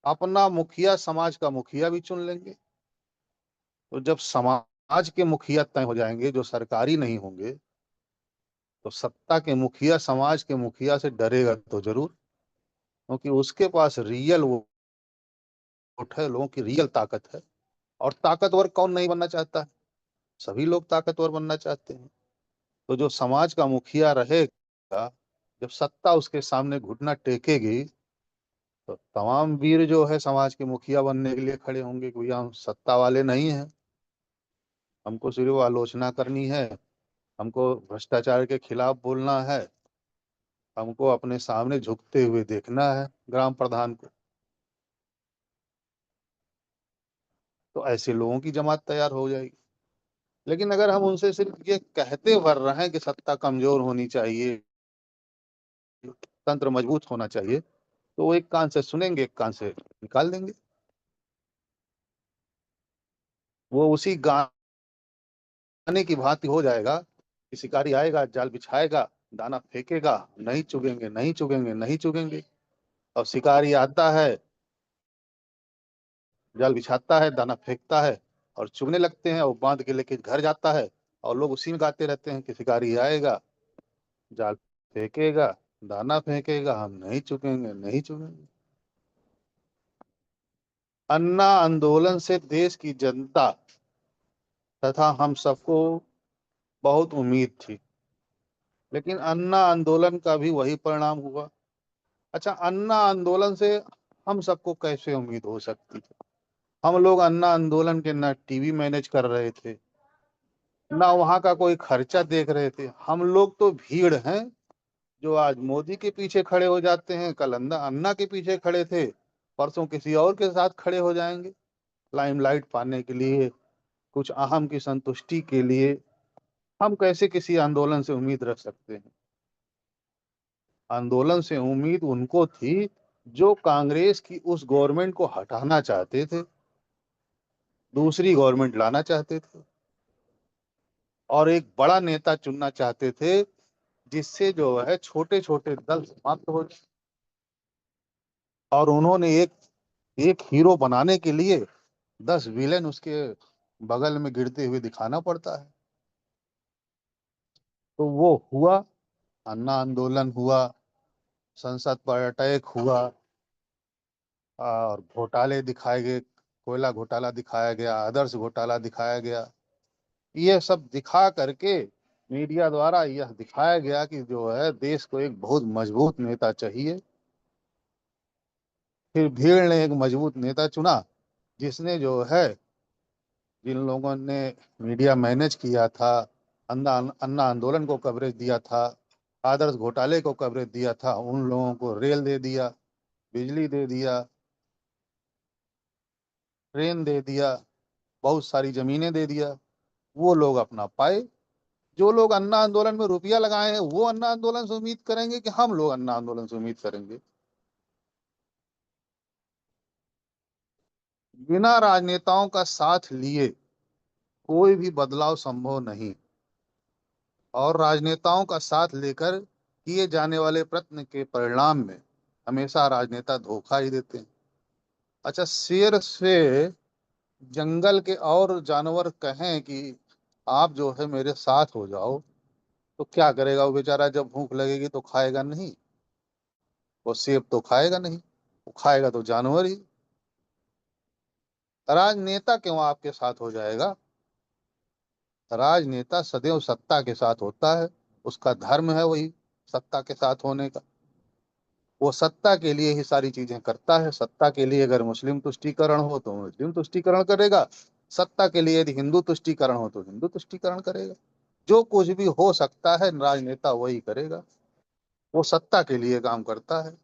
Speaker 8: अपना मुखिया, समाज का मुखिया भी चुन लेंगे। तो जब समाज के मुखिया तय हो जाएंगे जो सरकारी नहीं होंगे, तो सत्ता के मुखिया समाज के मुखिया से डरेगा तो जरूर, क्योंकि उसके पास रियल वोट है, लोगों की रियल ताकत है। और ताकतवर कौन नहीं बनना चाहता है? सभी लोग ताकतवर बनना चाहते हैं। तो जो समाज का मुखिया रहेगा, जब सत्ता उसके सामने घुटना टेकेगी, तो तमाम वीर जो है समाज के मुखिया बनने के लिए खड़े होंगे कि भैया हम सत्ता वाले नहीं हैं, हमको सिर्फ आलोचना करनी है, हमको भ्रष्टाचार के खिलाफ बोलना है, हमको अपने सामने झुकते हुए देखना है ग्राम प्रधान को। तो ऐसे लोगों की जमात तैयार हो जाएगी। लेकिन अगर हम उनसे सिर्फ ये कहते भर रहे हैं कि सत्ता कमजोर होनी चाहिए, तंत्र मजबूत होना चाहिए, तो वो एक कान से सुनेंगे, एक कान से निकाल देंगे। वो उसी गाने की भांति हो जाएगा कि शिकारी आएगा, जाल बिछाएगा, दाना फेंकेगा, नहीं चुगेंगे, नहीं चुगेंगे, नहीं चुगेंगे। और शिकारी आता है, जाल बिछाता है, दाना फेंकता है और चुगने लगते हैं, और बांध के लेके घर जाता है और लोग उसी में गाते रहते हैं कि शिकारी आएगा, जाल फेंकेगा, दाना फेंकेगा, हम नहीं चुकेंगे, नहीं चुकेंगे। अन्ना आंदोलन से देश की जनता तथा हम सबको बहुत उम्मीद थी, लेकिन अन्ना आंदोलन का भी वही परिणाम हुआ। अच्छा, अन्ना आंदोलन से हम सबको कैसे उम्मीद हो सकती थी? हम लोग अन्ना आंदोलन के ना टीवी मैनेज कर रहे थे, ना वहां का कोई खर्चा देख रहे थे। हम लोग तो भीड़ हैं जो आज मोदी के पीछे खड़े हो जाते हैं, कल अन्ना के पीछे खड़े थे, परसों किसी और के साथ खड़े हो जाएंगे लाइमलाइट पाने के लिए, कुछ अहम की संतुष्टि के लिए। हम कैसे किसी आंदोलन से उम्मीद रख सकते हैं? आंदोलन से उम्मीद उनको थी जो कांग्रेस की उस गवर्नमेंट को हटाना चाहते थे, दूसरी गवर्नमेंट लाना चाहते थे और एक बड़ा नेता चुनना चाहते थे जिससे जो है छोटे छोटे दल समाप्त हो जाए। और उन्होंने एक एक हीरो बनाने के लिए 10 विलेन उसके बगल में गिरते हुए दिखाना पड़ता है। तो वो हुआ, अन्ना आंदोलन हुआ, संसद पर अटैक हुआ और घोटाले दिखाए गए, कोयला घोटाला दिखाया गया, आदर्श घोटाला दिखाया गया। ये सब दिखा करके मीडिया द्वारा यह दिखाया गया कि जो है देश को एक बहुत मजबूत नेता चाहिए। फिर भीड़ ने एक मजबूत नेता चुना जिसने जो है, जिन लोगों ने मीडिया मैनेज किया था, अन्ना अन्ना आंदोलन को कवरेज दिया था, आदर्श घोटाले को कवरेज दिया था, उन लोगों को रेल दे दिया, बिजली दे दिया, ट्रेन दे दिया, बहुत सारी जमीनें दे दिया। वो लोग अपना पाए। जो लोग अन्ना आंदोलन में रुपया लगाए हैं वो अन्ना आंदोलन से उम्मीद करेंगे कि हम लोग अन्ना आंदोलन से उम्मीद करेंगे? बिना राजनेताओं का साथ लिए कोई भी बदलाव संभव नहीं, और राजनेताओं का साथ लेकर किए जाने वाले प्रयत्न के परिणाम में हमेशा राजनेता धोखा ही देते हैं। अच्छा, शेर से जंगल के और जानवर कहें कि आप जो है मेरे साथ हो जाओ, तो क्या करेगा वो बेचारा? जब भूख लगेगी तो खाएगा नहीं, वो सेब तो खाएगा नहीं, वो खाएगा तो जानवर ही। राजनेता क्यों आपके साथ हो जाएगा? राजनेता सदैव सत्ता के साथ होता है, उसका धर्म है वही सत्ता के साथ होने का। वो सत्ता के लिए ही सारी चीजें करता है। सत्ता के लिए अगर मुस्लिम तुष्टीकरण हो तो मुस्लिम तुष्टीकरण करेगा, सत्ता के लिए यदि हिंदू तुष्टीकरण हो तो हिंदू तुष्टीकरण करेगा। जो कुछ भी हो सकता है राजनेता वही करेगा, वो सत्ता के लिए काम करता है।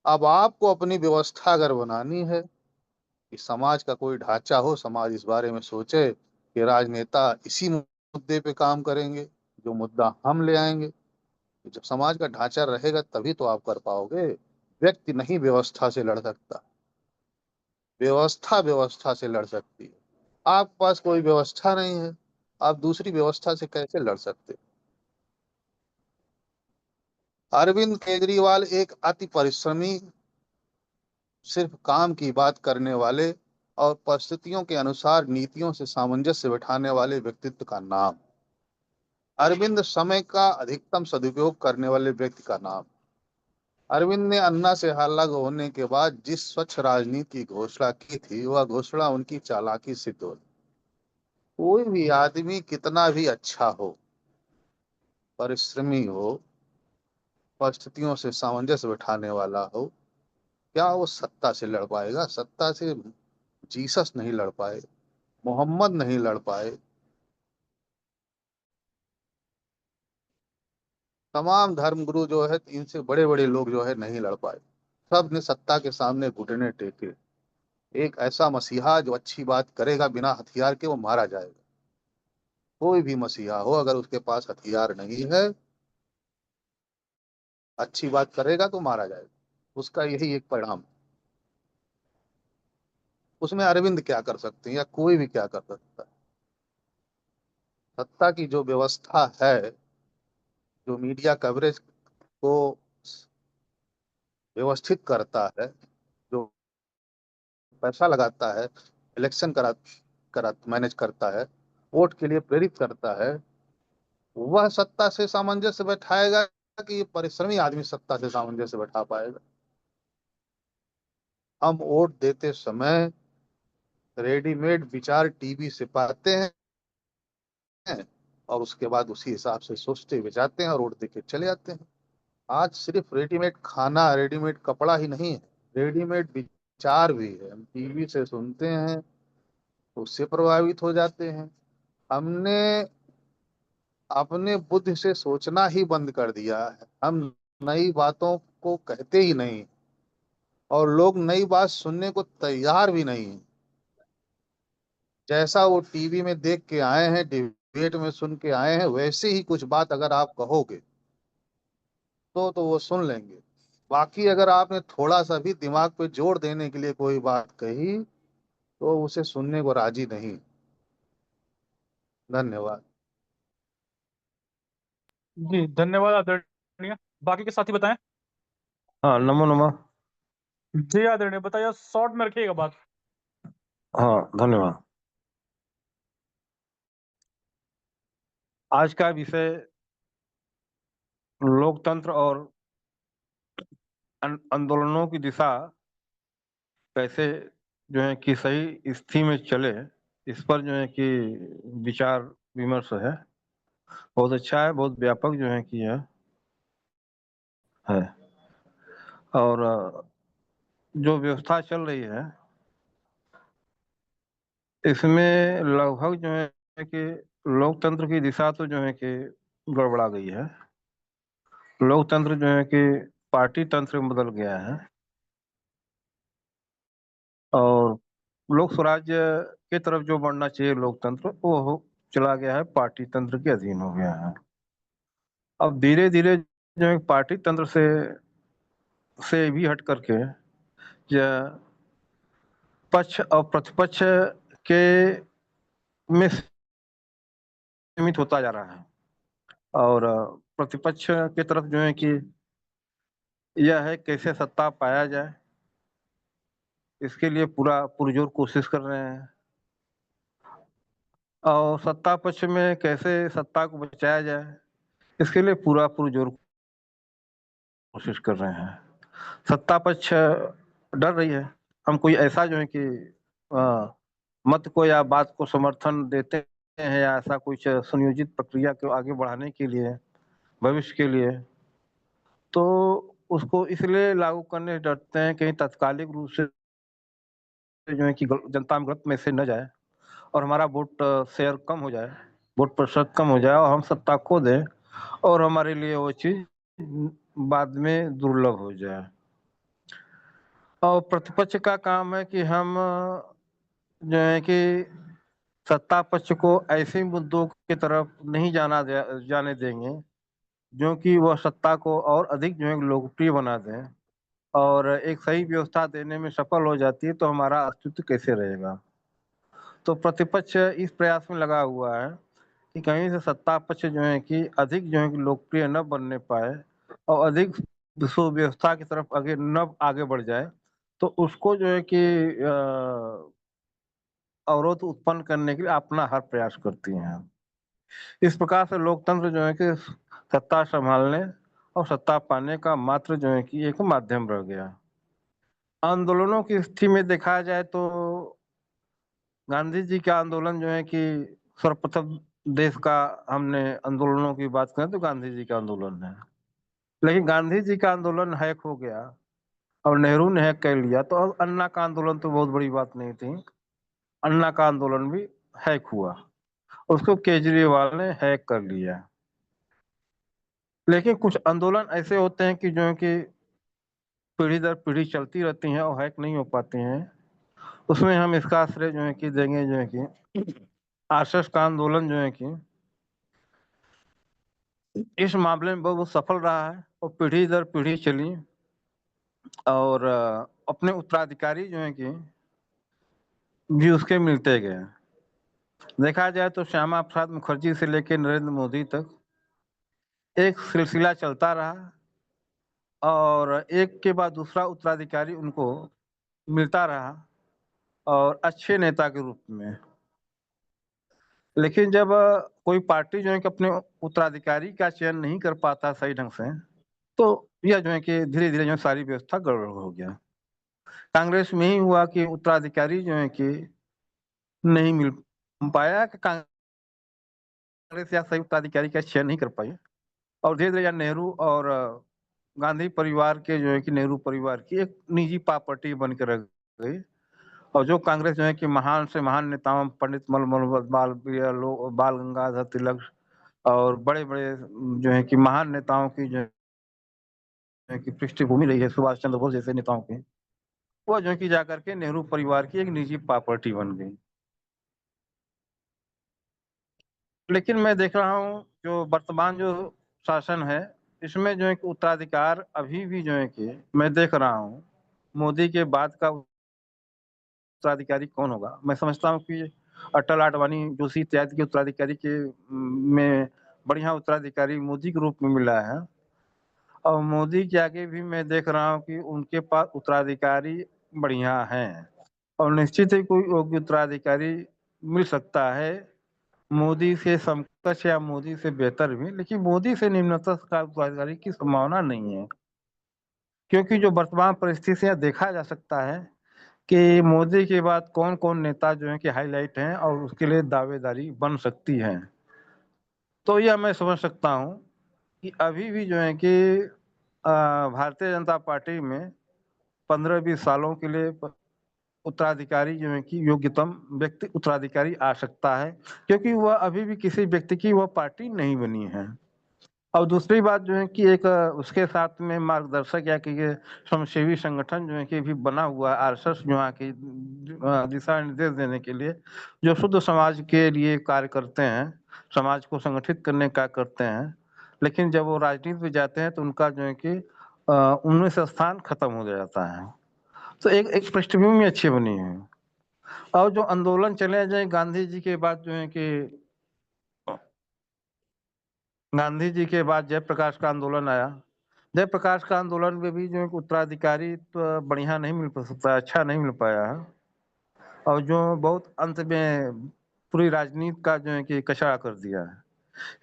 Speaker 8: अब आपको अपनी व्यवस्था अगर बनानी है कि समाज का कोई ढांचा हो, समाज इस बारे में सोचे कि राजनेता इसी मुद्दे पे काम करेंगे, जो मुद्दा हम ले आएंगे। जब समाज का ढांचा रहेगा तभी तो आप कर पाओगे। व्यक्ति नहीं व्यवस्था से लड़ सकता, व्यवस्था व्यवस्था से लड़ सकती है। आपके पास कोई व्यवस्था नहीं है, आप दूसरी व्यवस्था से कैसे लड़ सकते? अरविंद केजरीवाल एक अति परिश्रमी, सिर्फ काम की बात करने वाले और परिस्थितियों के अनुसार नीतियों से सामंजस्य बिठाने वाले व्यक्तित्व का नाम। अरविंद समय का अधिकतम सदुपयोग करने वाले व्यक्ति का नाम। अरविंद ने अन्ना से अलग होने के बाद जिस स्वच्छ राजनीति की घोषणा की थी, वह घोषणा उनकी चालाकी सिद्ध हो। कोई भी आदमी कितना भी अच्छा हो, परिश्रमी हो, परिस्थितियों से सामंजस्य बिठाने वाला हो, क्या वो सत्ता से लड़ पाएगा? सत्ता से जीसस नहीं लड़ पाए, मोहम्मद नहीं लड़ पाए, तमाम धर्मगुरु जो है, इनसे बड़े बड़े लोग जो है नहीं लड़ पाए। सब ने सत्ता के सामने घुटने टेके। एक ऐसा मसीहा जो अच्छी बात करेगा बिना हथियार के, वो मारा जाएगा। कोई भी मसीहा हो, अगर उसके पास हथियार नहीं है, अच्छी बात करेगा तो मारा जाएगा। उसका यही एक परिणाम। उसमें अरविंद क्या कर सकते हैं या कोई भी क्या कर सकता है? सत्ता की जो व्यवस्था है, जो मीडिया कवरेज को व्यवस्थित करता है, जो पैसा लगाता है, इलेक्शन करा करा मैनेज करता है, वोट के लिए प्रेरित करता है, वह सत्ता से सामंजस्य बैठाएगा कि ये परिश्रमी आदमी सत्ता से सामंजस्य बैठा पाएगा? हम वोट देते समय रेडीमेड विचार टीवी से पाते हैं और उसके बाद उसी हिसाब से सोचते हुए जाते हैं और वोट देके चले जाते हैं। आज सिर्फ रेडीमेड खाना, रेडीमेड कपड़ा ही नहीं है, रेडीमेड विचार भी है। हम टीवी से सुनते हैं, उससे प्रभावित हो जाते हैं। हमने अपने बुद्धि से सोचना ही बंद कर दिया है। हम नई बातों को कहते ही नहीं, और लोग नई बात सुनने को तैयार भी नहीं है। जैसा वो टीवी में देख के आए हैं, डिबेट में सुन के आए हैं, वैसे ही कुछ बात अगर आप कहोगे तो वो सुन लेंगे। बाकी अगर आपने थोड़ा सा भी दिमाग पे जोर देने के लिए कोई बात कही तो उसे सुनने को राजी नहीं। धन्यवाद।
Speaker 3: जी धन्यवाद आदरणीय। बाकी के साथी बताएं।
Speaker 9: हाँ, नमो नमः।
Speaker 3: जी आदरणीय, बताइए, शॉर्ट में रखिएगा बात।
Speaker 9: हाँ, धन्यवाद। आज का विषय लोकतंत्र और आंदोलनों की दिशा कैसे जो है कि सही स्थिति में चले, इस पर जो है कि विचार विमर्श है। बहुत अच्छा है, बहुत व्यापक जो है कि है। और जो व्यवस्था चल रही है इसमें लगभग जो है कि लोकतंत्र की दिशा तो जो है कि गड़बड़ा गई है। लोकतंत्र जो है कि पार्टी तंत्र में बदल गया है और लोक स्वराज्य की तरफ जो बढ़ना चाहिए लोकतंत्र, वो चला गया है पार्टी तंत्र के अधीन हो गया है। अब धीरे धीरे जो है पार्टी तंत्र से भी हट करके या पक्ष और प्रतिपक्ष के में सीमित होता जा रहा है और प्रतिपक्ष की तरफ जो है कि यह है कैसे सत्ता पाया जाए, इसके लिए पूरा पुरजोर कोशिश कर रहे हैं और सत्ता पक्ष में कैसे सत्ता को बचाया जाए, इसके लिए पूरा पुरजोर कोशिश कर रहे हैं। सत्ता पक्ष डर रही है, हम कोई ऐसा जो है कि मत को या बात को समर्थन देते हैं या ऐसा कुछ सुनियोजित प्रक्रिया को आगे बढ़ाने के लिए, भविष्य के लिए, तो उसको इसलिए लागू करने से डरते हैं कहीं तात्कालिक रूप से जो है कि जनता में गलत मैसेज न जाए और हमारा वोट शेयर कम हो जाए, वोट प्रतिशत कम हो जाए और हम सत्ता खो दें और हमारे लिए वो चीज बाद में दुर्लभ हो जाए। और प्रतिपक्ष का काम है कि हम जो है कि सत्ता पक्ष को ऐसे मुद्दों की तरफ नहीं जाने देंगे जो कि वह सत्ता को और अधिक जो है लोकप्रिय बना दें और एक सही व्यवस्था देने में सफल हो जाती है तो हमारा अस्तित्व कैसे रहेगा। तो प्रतिपक्ष इस प्रयास में लगा हुआ है कि कहीं से सत्ता पक्ष जो है कि अधिक जो है कि लोकप्रिय न बनने पाए और अधिक सुव्यवस्था की तरफ आगे बढ़ जाए, तो उसको जो है कि अवरोध उत्पन्न करने के लिए अपना हर प्रयास करती हैं। इस प्रकार से लोकतंत्र जो है कि सत्ता संभालने और सत्ता पाने का मात्र जो है कि एक माध्यम रह गया। आंदोलनों की स्थिति में देखा जाए तो गांधी जी का आंदोलन जो है कि सर्वप्रथम देश का, हमने आंदोलनों की बात करें तो गांधी जी का आंदोलन है, लेकिन गांधी जी का आंदोलन हैक हो गया और नेहरू ने हैक कर लिया, तो अब अन्ना का आंदोलन तो बहुत बड़ी बात नहीं थी, अन्ना का आंदोलन भी हैक हुआ, उसको केजरीवाल ने हैक कर लिया। लेकिन कुछ आंदोलन ऐसे होते हैं कि जो है कि पीढ़ी दर पीढ़ी चलती रहती हैं और हैक नहीं हो पाते हैं, उसमें हम इसका श्रेय जो है कि देंगे जो है कि आरएसएस का आंदोलन जो है कि इस मामले में बहुत सफल रहा है और पीढ़ी दर पीढ़ी चली और अपने उत्तराधिकारी जो है कि भी उसके मिलते गए। देखा जाए तो श्यामा प्रसाद मुखर्जी से लेकर नरेंद्र मोदी तक एक सिलसिला चलता रहा और एक के बाद दूसरा उत्तराधिकारी उनको मिलता रहा और अच्छे नेता के रूप में। लेकिन जब कोई पार्टी जो है कि अपने उत्तराधिकारी का चयन नहीं कर पाता सही ढंग से, तो यह जो है कि धीरे धीरे जो सारी व्यवस्था गड़बड़ हो गया। कांग्रेस में ही हुआ कि उत्तराधिकारी जो है कि नहीं मिल पाया, कि कांग्रेस या सही उत्तराधिकारी का चयन नहीं कर पाई और धीरे धीरे नेहरू और गांधी परिवार के जो है कि नेहरू परिवार की एक निजी प्रॉपर्टी बनकर रह गई और जो कांग्रेस जो है कि महान से महान नेताओं पंडित बाल गंगाधर तिलक और बड़े बड़े जो है कि महान नेताओं की जो है कि पृष्ठभूमि रही है, सुभाष चंद्र बोस जैसे नेताओं की, वो जो है कि जाकर के नेहरू परिवार की एक निजी प्रॉपर्टी बन गई। लेकिन मैं देख रहा हूँ जो वर्तमान जो शासन है इसमें जो है कि उत्तराधिकार अभी भी जो है कि मैं देख रहा हूँ मोदी के बाद का उत्तराधिकारी कौन होगा। मैं समझता हूँ कि अटल आडवाणी जोशी इत्यादि के उत्तराधिकारी के में बढ़िया उत्तराधिकारी मोदी के रूप में मिला है और मोदी के आगे भी मैं देख रहा हूँ कि उनके पास उत्तराधिकारी बढ़िया हैं और निश्चित ही कोई योग्य उत्तराधिकारी मिल सकता है, मोदी से समकक्ष या मोदी से बेहतर भी, लेकिन मोदी से निम्नतम का उत्तराधिकारी की संभावना नहीं है, क्योंकि जो वर्तमान परिस्थिति से देखा जा सकता है कि मोदी के बाद कौन कौन नेता जो है कि हाईलाइट हैं और उसके लिए दावेदारी बन सकती है। तो यह मैं समझ सकता हूँ कि अभी भी जो है कि भारतीय जनता पार्टी में 15-20 सालों के लिए उत्तराधिकारी जो है कि योग्यतम व्यक्ति उत्तराधिकारी आ सकता है, क्योंकि वह अभी भी किसी व्यक्ति की वह पार्टी नहीं बनी है। और दूसरी बात जो है कि एक उसके साथ में मार्गदर्शक या कि समाजसेवी संगठन जो है कि भी बना हुआ है, आरएसएस जो है कि दिशा निर्देश देने के लिए, जो शुद्ध समाज के लिए कार्य करते हैं, समाज को संगठित करने का करते हैं, लेकिन जब वो राजनीति में जाते हैं तो उनका जो है कि उनमें से स्थान खत्म हो जाता है। तो एक पृष्ठभूमि अच्छी बनी है। और जो आंदोलन चले जाए गांधी जी के बाद जो है कि गांधी जी के बाद जयप्रकाश का आंदोलन आया। जयप्रकाश का आंदोलन में भी जो है उत्तराधिकारी तो बढ़िया नहीं मिल सकता, अच्छा नहीं मिल पाया है, और जो बहुत अंत में पूरी राजनीति का जो है कि कचरा कर दिया है।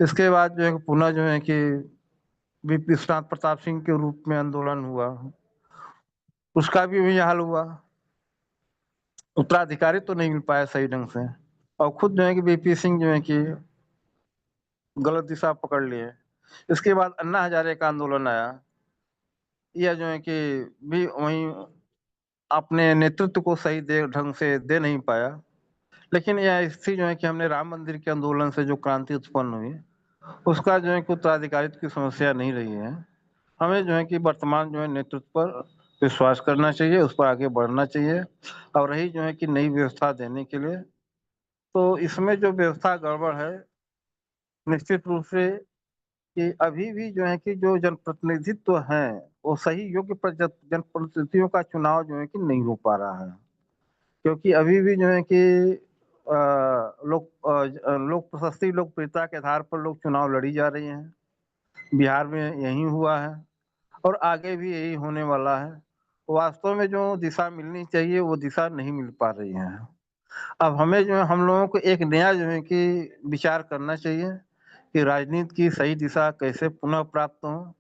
Speaker 9: इसके बाद जो है पुनः जो है कि विश्वनाथ प्रताप सिंह के रूप में आंदोलन हुआ, उसका भी वही हाल हुआ, उत्तराधिकारी तो नहीं मिल पाया सही ढंग से, और खुद जो है कि वीपी सिंह जो है कि गलत दिशा पकड़ लिए। इसके बाद अन्ना हजारे का आंदोलन आया, यह जो है कि भी वही अपने नेतृत्व को सही ढंग से दे नहीं पाया। लेकिन यह स्थिति जो है कि हमने राम मंदिर के आंदोलन से जो क्रांति उत्पन्न हुई, उसका जो है कि उत्तराधिकारित्व की समस्या नहीं रही है। हमें जो है कि वर्तमान जो है नेतृत्व पर विश्वास करना चाहिए, उस पर आगे बढ़ना चाहिए। और रही जो है कि नई व्यवस्था देने के लिए, तो इसमें जो व्यवस्था गड़बड़ है निश्चित रूप से कि अभी भी जो है कि जो जनप्रतिनिधित्व है वो सही योग्य जनप्रतिनिधियों का चुनाव जो है कि नहीं हो पा रहा है, क्योंकि अभी भी जो है कि लोक प्रशस्ति लोकप्रियता के आधार पर लोग चुनाव लड़ी जा रही हैं। बिहार में यही हुआ है और आगे भी यही होने वाला है। वास्तव में जो दिशा मिलनी चाहिए वो दिशा नहीं मिल पा रही है। अब हमें जो है हम लोगों को एक नया जो है कि विचार करना चाहिए कि राजनीति की सही दिशा कैसे पुनः प्राप्त हो,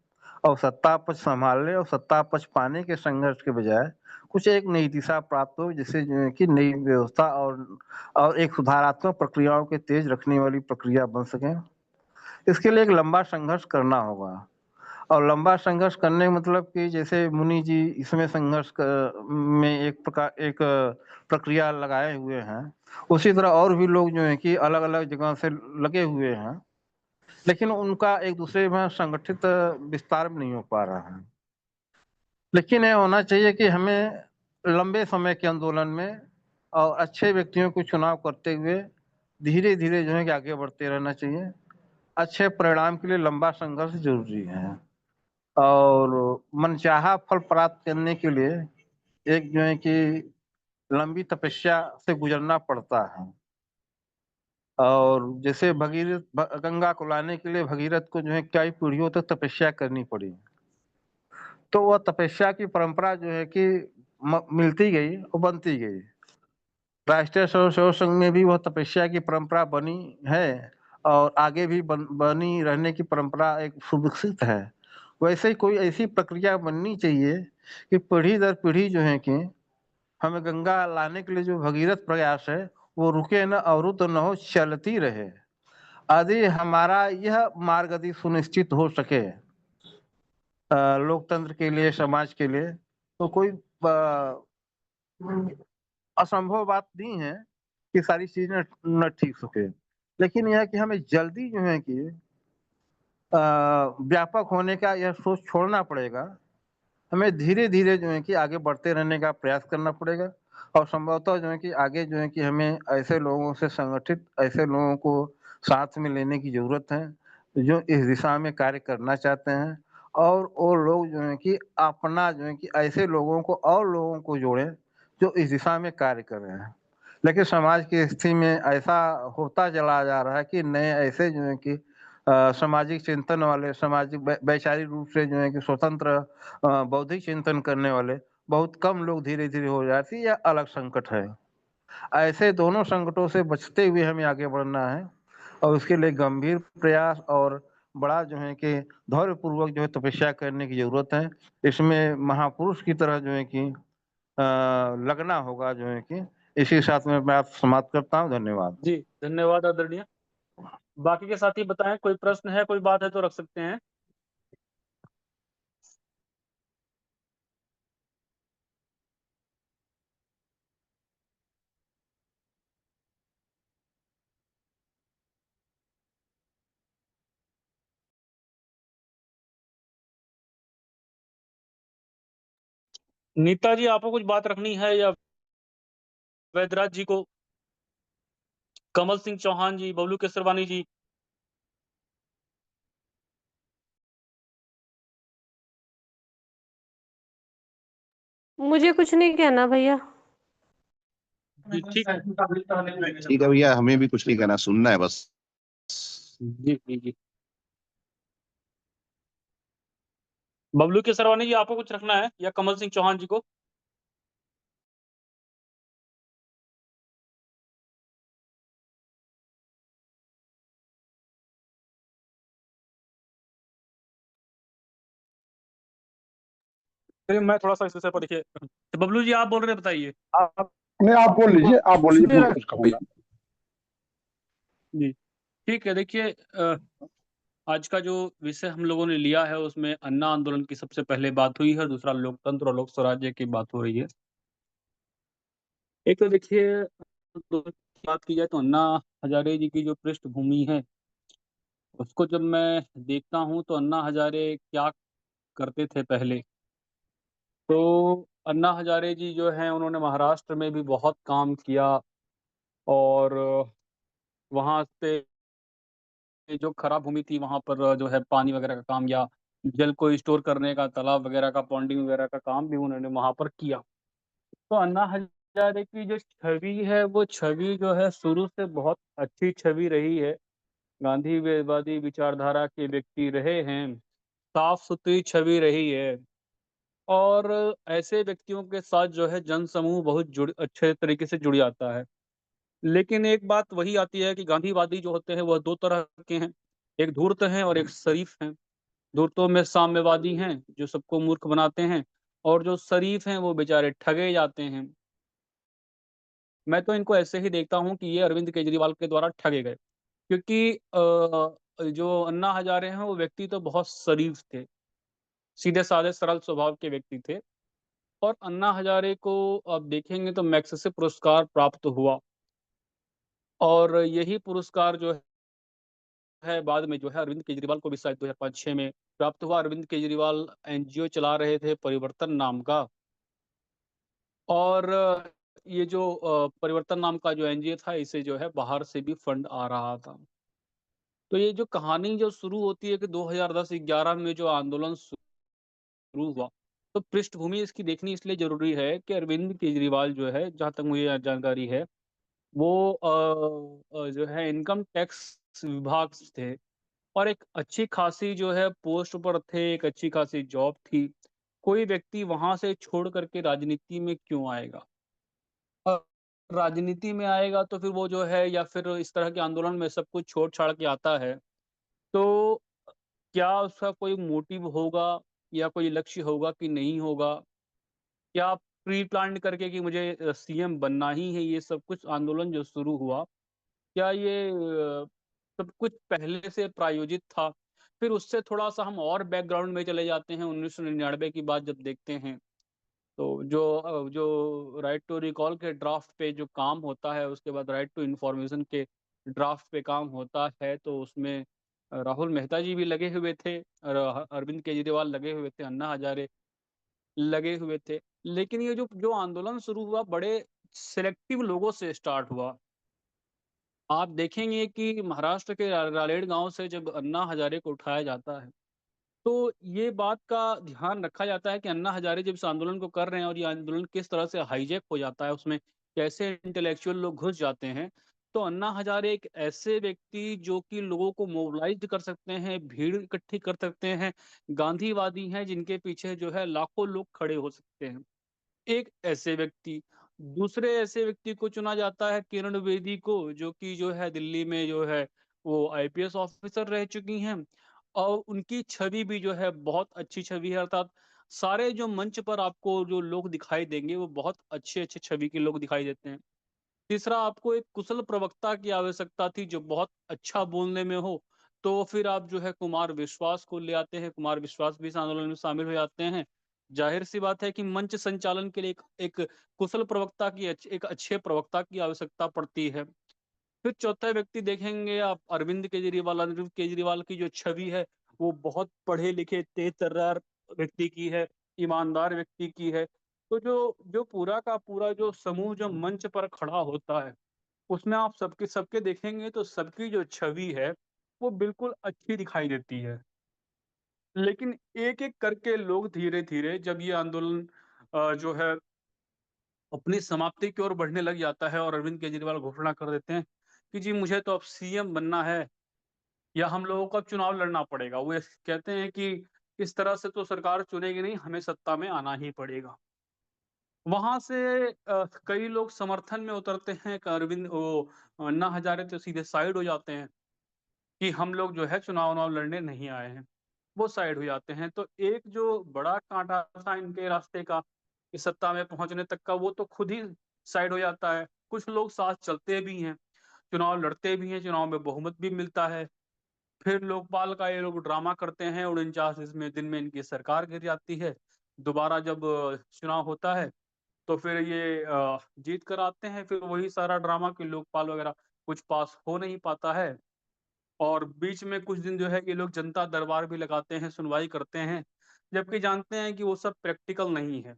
Speaker 9: और सत्ता पक्ष संभालने और सत्ता पक्ष पाने के संघर्ष के बजाय कुछ एक नई दिशा प्राप्त हो, जिससे जो है कि नई व्यवस्था और एक सुधारात्मक प्रक्रियाओं के तेज रखने वाली प्रक्रिया बन सके। इसके लिए एक लंबा संघर्ष करना होगा, और लंबा संघर्ष करने का मतलब कि जैसे मुनि जी इसमें में एक प्रक्रिया लगाए हुए हैं, उसी तरह और भी लोग जो हैं कि अलग अलग जगह से लगे हुए हैं, लेकिन उनका एक दूसरे में संगठित विस्तार भी नहीं हो पा रहा है। लेकिन ये होना चाहिए कि हमें लंबे समय के आंदोलन में और अच्छे व्यक्तियों को चुनाव करते हुए धीरे धीरे जो है कि आगे बढ़ते रहना चाहिए। अच्छे परिणाम के लिए लंबा संघर्ष जरूरी है, और मनचाहा फल प्राप्त करने के लिए एक जो है कि लंबी तपस्या से गुजरना पड़ता है। और जैसे गंगा को लाने के लिए भगीरथ को जो है कई पीढ़ियों तक तपस्या करनी पड़ी, तो वह तपस्या की परंपरा जो है कि मिलती गई और बनती गई। राष्ट्रीय स्वयं सेवक संघ में भी वह तपस्या की परंपरा बनी है और आगे भी बनी रहने की परंपरा एक सुविकसित है। वैसे ही कोई ऐसी प्रक्रिया बननी चाहिए कि पीढ़ी दर पीढ़ी जो है कि हमें गंगा लाने के लिए जो भगीरथ प्रयास है वो रुके न, अवरुद्ध न हो, चलती रहे। यदि हमारा यह मार्ग यदि सुनिश्चित हो सके लोकतंत्र के लिए, समाज के लिए, तो कोई असंभव बात नहीं है कि सारी चीजें न ठीक सके। लेकिन यह कि हमें जल्दी जो है कि व्यापक होने का यह सोच छोड़ना पड़ेगा। हमें धीरे धीरे जो है कि आगे बढ़ते रहने का प्रयास करना पड़ेगा, और संभवतः जो है कि आगे जो है कि हमें ऐसे लोगों से संगठित, ऐसे लोगों को साथ में लेने की जरूरत है जो इस दिशा में कार्य करना चाहते हैं, और वो लोग जो है कि अपना जो है कि ऐसे लोगों को और लोगों को जोड़े जो इस दिशा में कार्य कर रहे हैं। लेकिन समाज की स्थिति में ऐसा होता चला जा रहा है कि नए ऐसे जो है कि सामाजिक चिंतन वाले, सामाजिक वैचारिक रूप से जो है कि स्वतंत्र बौद्धिक चिंतन करने वाले बहुत कम लोग धीरे धीरे हो जाते हैं। यह अलग संकट है। ऐसे दोनों संकटों से बचते हुए हमें आगे बढ़ना है, और उसके लिए गंभीर प्रयास और बड़ा जो है कि धैर्यपूर्वक जो है तपस्या करने की जरूरत है। इसमें महापुरुष की तरह जो है कि लगना होगा जो है कि। इसी साथ में मैं समाप्त करता हूँ। धन्यवाद
Speaker 3: जी, धन्यवाद आदरणीय। बाकी के साथी बताएं, कोई प्रश्न है, कोई बात है तो रख सकते हैं। नीता जी, आपको कुछ बात रखनी है, या वैदराज जी को, कमल सिंह चौहान जी, बबलू केसरवानी जी?
Speaker 10: मुझे कुछ नहीं कहना भैया।
Speaker 3: ठीक है।
Speaker 10: ठीक है भैया, हमें भी कुछ नहीं कहना, सुनना है बस।
Speaker 3: जी जी जी। बबलू के सरवानी जी, आपको कुछ रखना है या कमल सिंह चौहान जी को? चलिए, मैं थोड़ा सा इस विषय पर, देखिए, तो बबलू जी आप बोल रहे हैं, बताइए।
Speaker 11: नहीं, आप बोल लीजिए, आप बोल लीजिए, मैं कुछ कहूंगा।
Speaker 3: जी ठीक है। देखिए, आज का जो विषय हम लोगों ने लिया है उसमें अन्ना आंदोलन की सबसे पहले बात हुई है, दूसरा लोकतंत्र और लोक स्वराज्य की बात हो रही है। एक तो देखिए, बात की जाए तो अन्ना हजारे जी की जो पृष्ठभूमि है उसको जब मैं देखता हूँ तो अन्ना हजारे क्या करते थे पहले, तो अन्ना हजारे जी जो हैं उन्होंने महाराष्ट्र में भी बहुत काम किया, और वहाँ से जो खराब भूमि थी वहाँ पर जो है पानी वगैरह का काम या जल को स्टोर करने का, तालाब वगैरह का, पॉन्डिंग वगैरह का काम भी उन्होंने वहाँ पर किया। तो अन्ना हजारे की जो छवि है वो छवि जो है शुरू से बहुत अच्छी छवि रही है। गांधीवादी विचारधारा के व्यक्ति रहे हैं, साफ सुथरी छवि रही है, और ऐसे व्यक्तियों के साथ जो है जन समूह बहुत अच्छे तरीके से जुड़ जाता है। लेकिन एक बात वही आती है कि गांधीवादी जो होते हैं वह दो तरह के हैं, एक धूर्त हैं और एक शरीफ हैं। धूर्तों में साम्यवादी हैं जो सबको मूर्ख बनाते हैं, और जो शरीफ हैं वो बेचारे ठगे जाते हैं। मैं तो इनको ऐसे ही देखता हूँ कि ये अरविंद केजरीवाल के द्वारा ठगे गए, क्योंकि जो अन्ना हजारे हैं वो व्यक्ति तो बहुत शरीफ थे, सीधे साधे सरल स्वभाव के व्यक्ति थे, और अन्ना हजारे को आप देखेंगे तो मैग्सेसे पुरस्कार प्राप्त हुआ, और यही पुरस्कार जो है बाद में जो है अरविंद केजरीवाल को भी शायद 2005-6 में प्राप्त हुआ। अरविंद केजरीवाल एनजीओ चला रहे थे परिवर्तन नाम का, और ये जो परिवर्तन नाम का जो एनजीओ था, इसे जो है बाहर से भी फंड आ रहा था। तो ये जो कहानी जो शुरू होती है कि 2010-11 में जो आंदोलन शुरू हुआ, तो पृष्ठभूमि इसकी देखनी इसलिए जरूरी है कि अरविंद केजरीवाल जो है, जहाँ तक मुझे जानकारी है, वो जो है इनकम टैक्स विभाग से थे, और एक अच्छी खासी जो है पोस्ट पर थे, एक अच्छी खासी जॉब थी। कोई व्यक्ति वहां से छोड़ करके राजनीति में क्यों आएगा? और राजनीति में आएगा तो फिर वो जो है, या फिर इस तरह के आंदोलन में सब कुछ छोड़ छाड़ के आता है, तो क्या उसका कोई मोटिव होगा या कोई लक्ष्य होगा कि नहीं होगा? क्या प्री प्लान करके कि मुझे सीएम बनना ही है, ये सब कुछ आंदोलन जो शुरू हुआ, क्या ये सब कुछ पहले से प्रायोजित था? फिर उससे थोड़ा-सा हम और बैकग्राउंड में चले जाते हैं, 1999 की बात जब देखते हैं, तो जो राइट टू रिकॉल के ड्राफ्ट पे जो काम होता है, उसके बाद राइट टू इन्फॉर्मेशन के ड्राफ्ट पे काम होता है, तो उसमें राहुल मेहता जी भी लगे हुए थे, और अरविंद केजरीवाल लगे हुए थे, अन्ना हजारे लगे हुए थे। लेकिन ये जो जो आंदोलन शुरू हुआ, बड़े सिलेक्टिव लोगों से स्टार्ट हुआ। आप देखेंगे कि महाराष्ट्र के रालेड गाँव से जब अन्ना हजारे को उठाया जाता है, तो ये बात का ध्यान रखा जाता है कि अन्ना हजारे जब इस आंदोलन को कर रहे हैं और ये आंदोलन किस तरह से हाईजैक हो जाता है, उसमें कैसे इंटेलेक्चुअल लोग घुस जाते हैं। तो अन्ना हजारे एक ऐसे व्यक्ति जो कि लोगों को मोबिलाइज़्ड कर सकते हैं, भीड़ इकट्ठी कर सकते हैं, गांधीवादी हैं जिनके पीछे जो है लाखों लोग खड़े हो सकते हैं। एक ऐसे व्यक्ति, दूसरे ऐसे व्यक्ति को चुना जाता है किरण बेदी को, जो कि जो है दिल्ली में जो है वो आईपीएस ऑफिसर रह चुकी हैं, और उनकी छवि भी जो है बहुत अच्छी छवि है, अर्थात सारे जो मंच पर आपको जो लोग दिखाई देंगे वो बहुत अच्छे-अच्छे छवि के लोग दिखाई देते हैं। तीसरा, आपको एक कुशल प्रवक्ता की आवश्यकता थी जो बहुत अच्छा बोलने में हो, तो फिर आप जो है कुमार विश्वास को ले आते हैं, कुमार विश्वास भी इस आंदोलन में शामिल हो जाते हैं। ज़ाहिर-सी बात है कि मंच संचालन के लिए एक एक कुशल प्रवक्ता की एक अच्छे प्रवक्ता की आवश्यकता पड़ती है। फिर चौथा व्यक्ति देखेंगे आप, अरविंद केजरीवाल की जो छवि है, वो बहुत पढ़े-लिखे, तेज-तर्रार व्यक्ति की है, ईमानदार व्यक्ति की है। तो जो जो पूरा का पूरा जो समूह जो मंच पर खड़ा होता है, उसमें आप सबके सबके देखेंगे तो सबकी जो छवि है, वो बिल्कुल अच्छी दिखाई देती है। लेकिन एक-एक करके लोग धीरे-धीरे जब ये आंदोलन जो है अपनी समाप्ति की ओर बढ़ने लग जाता है और अरविंद केजरीवाल घोषणा कर देते हैं कि जी मुझे तो अब सीएम बनना है या हम लोगों को अब चुनाव लड़ना पड़ेगा। वो कहते हैं कि इस तरह से तो सरकार चुनेगी नहीं, हमें सत्ता में आना ही पड़ेगा। वहां से कई लोग समर्थन में उतरते हैं कि अरविंद अन्ना हजारे तो सीधे साइड हो जाते हैं कि हम लोग जो है चुनाव लड़ने नहीं आए हैं, वो साइड हो जाते हैं। तो एक जो बड़ा कांटा था इनके रास्ते का इस सत्ता में पहुंचने तक का, वो तो खुद ही साइड हो जाता है। कुछ लोग साथ चलते भी हैं, चुनाव लड़ते भी हैं, चुनाव में बहुमत भी मिलता है। फिर लोकपाल का ये लोग ड्रामा करते हैं, 49 में दिन में इनकी सरकार गिर जाती है। दोबारा जब चुनाव होता है तो फिर ये जीत कर आते हैं। फिर वही सारा ड्रामा कि लोकपाल वगैरह कुछ पास हो नहीं पाता है और बीच में कुछ दिन जो है ये लोग जनता दरबार भी लगाते हैं, सुनवाई करते हैं, जबकि जानते हैं कि वो सब प्रैक्टिकल नहीं है।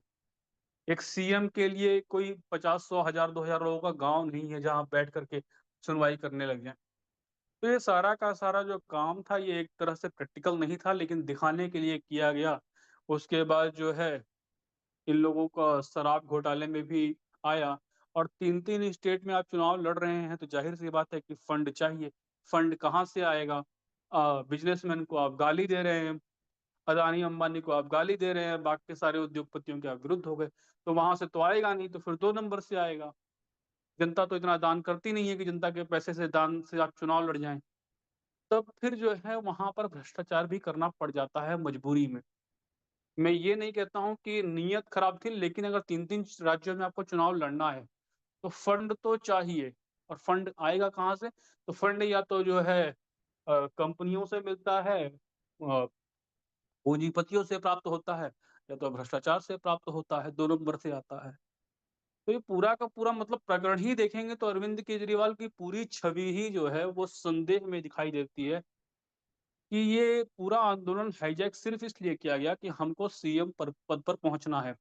Speaker 3: एक सीएम के लिए कोई 50, 100, 1000, 2000 लोगों का गांव नहीं है जहां बैठ करके सुनवाई करने लग जाए। तो ये सारा का सारा जो काम था ये एक तरह से प्रैक्टिकल नहीं था, लेकिन दिखाने के लिए किया गया। उसके बाद जो है इन लोगों का शराब घोटाले में भी आया। और 3-3 स्टेट में आप चुनाव लड़ रहे हैं तो जाहिर सी बात है कि फंड चाहिए। फंड कहाँ से आएगा? बिजनेसमैन को आप गाली दे रहे हैं, अदानी अंबानी को आप गाली दे रहे हैं, बाकी सारे उद्योगपतियों के आप विरुद्ध हो गए, तो वहां से तो आएगा नहीं, तो फिर 2 नंबर से आएगा। जनता तो इतना दान करती नहीं है कि जनता के पैसे से दान से आप चुनाव लड़ जाएं। तब फिर जो है वहां पर भ्रष्टाचार भी करना पड़ जाता है मजबूरी में। मैं ये नहीं कहता हूं कि नीयत खराब थी, लेकिन अगर 3-3 राज्यों में आपको चुनाव लड़ना है तो फंड तो चाहिए। और फंड आएगा कहाँ से? तो फंड या तो जो है कंपनियों से मिलता है, पूंजीपतियों से प्राप्त होता है, या तो भ्रष्टाचार से प्राप्त होता है, 2 नंबर से आता है। तो ये पूरा का पूरा मतलब प्रकरण ही देखेंगे तो अरविंद केजरीवाल की पूरी छवि ही जो है वो संदेह में दिखाई देती है कि ये पूरा आंदोलन हाईजैक सिर्फ इसलिए किया गया कि हमको सीएम पद पर पहुंचना है।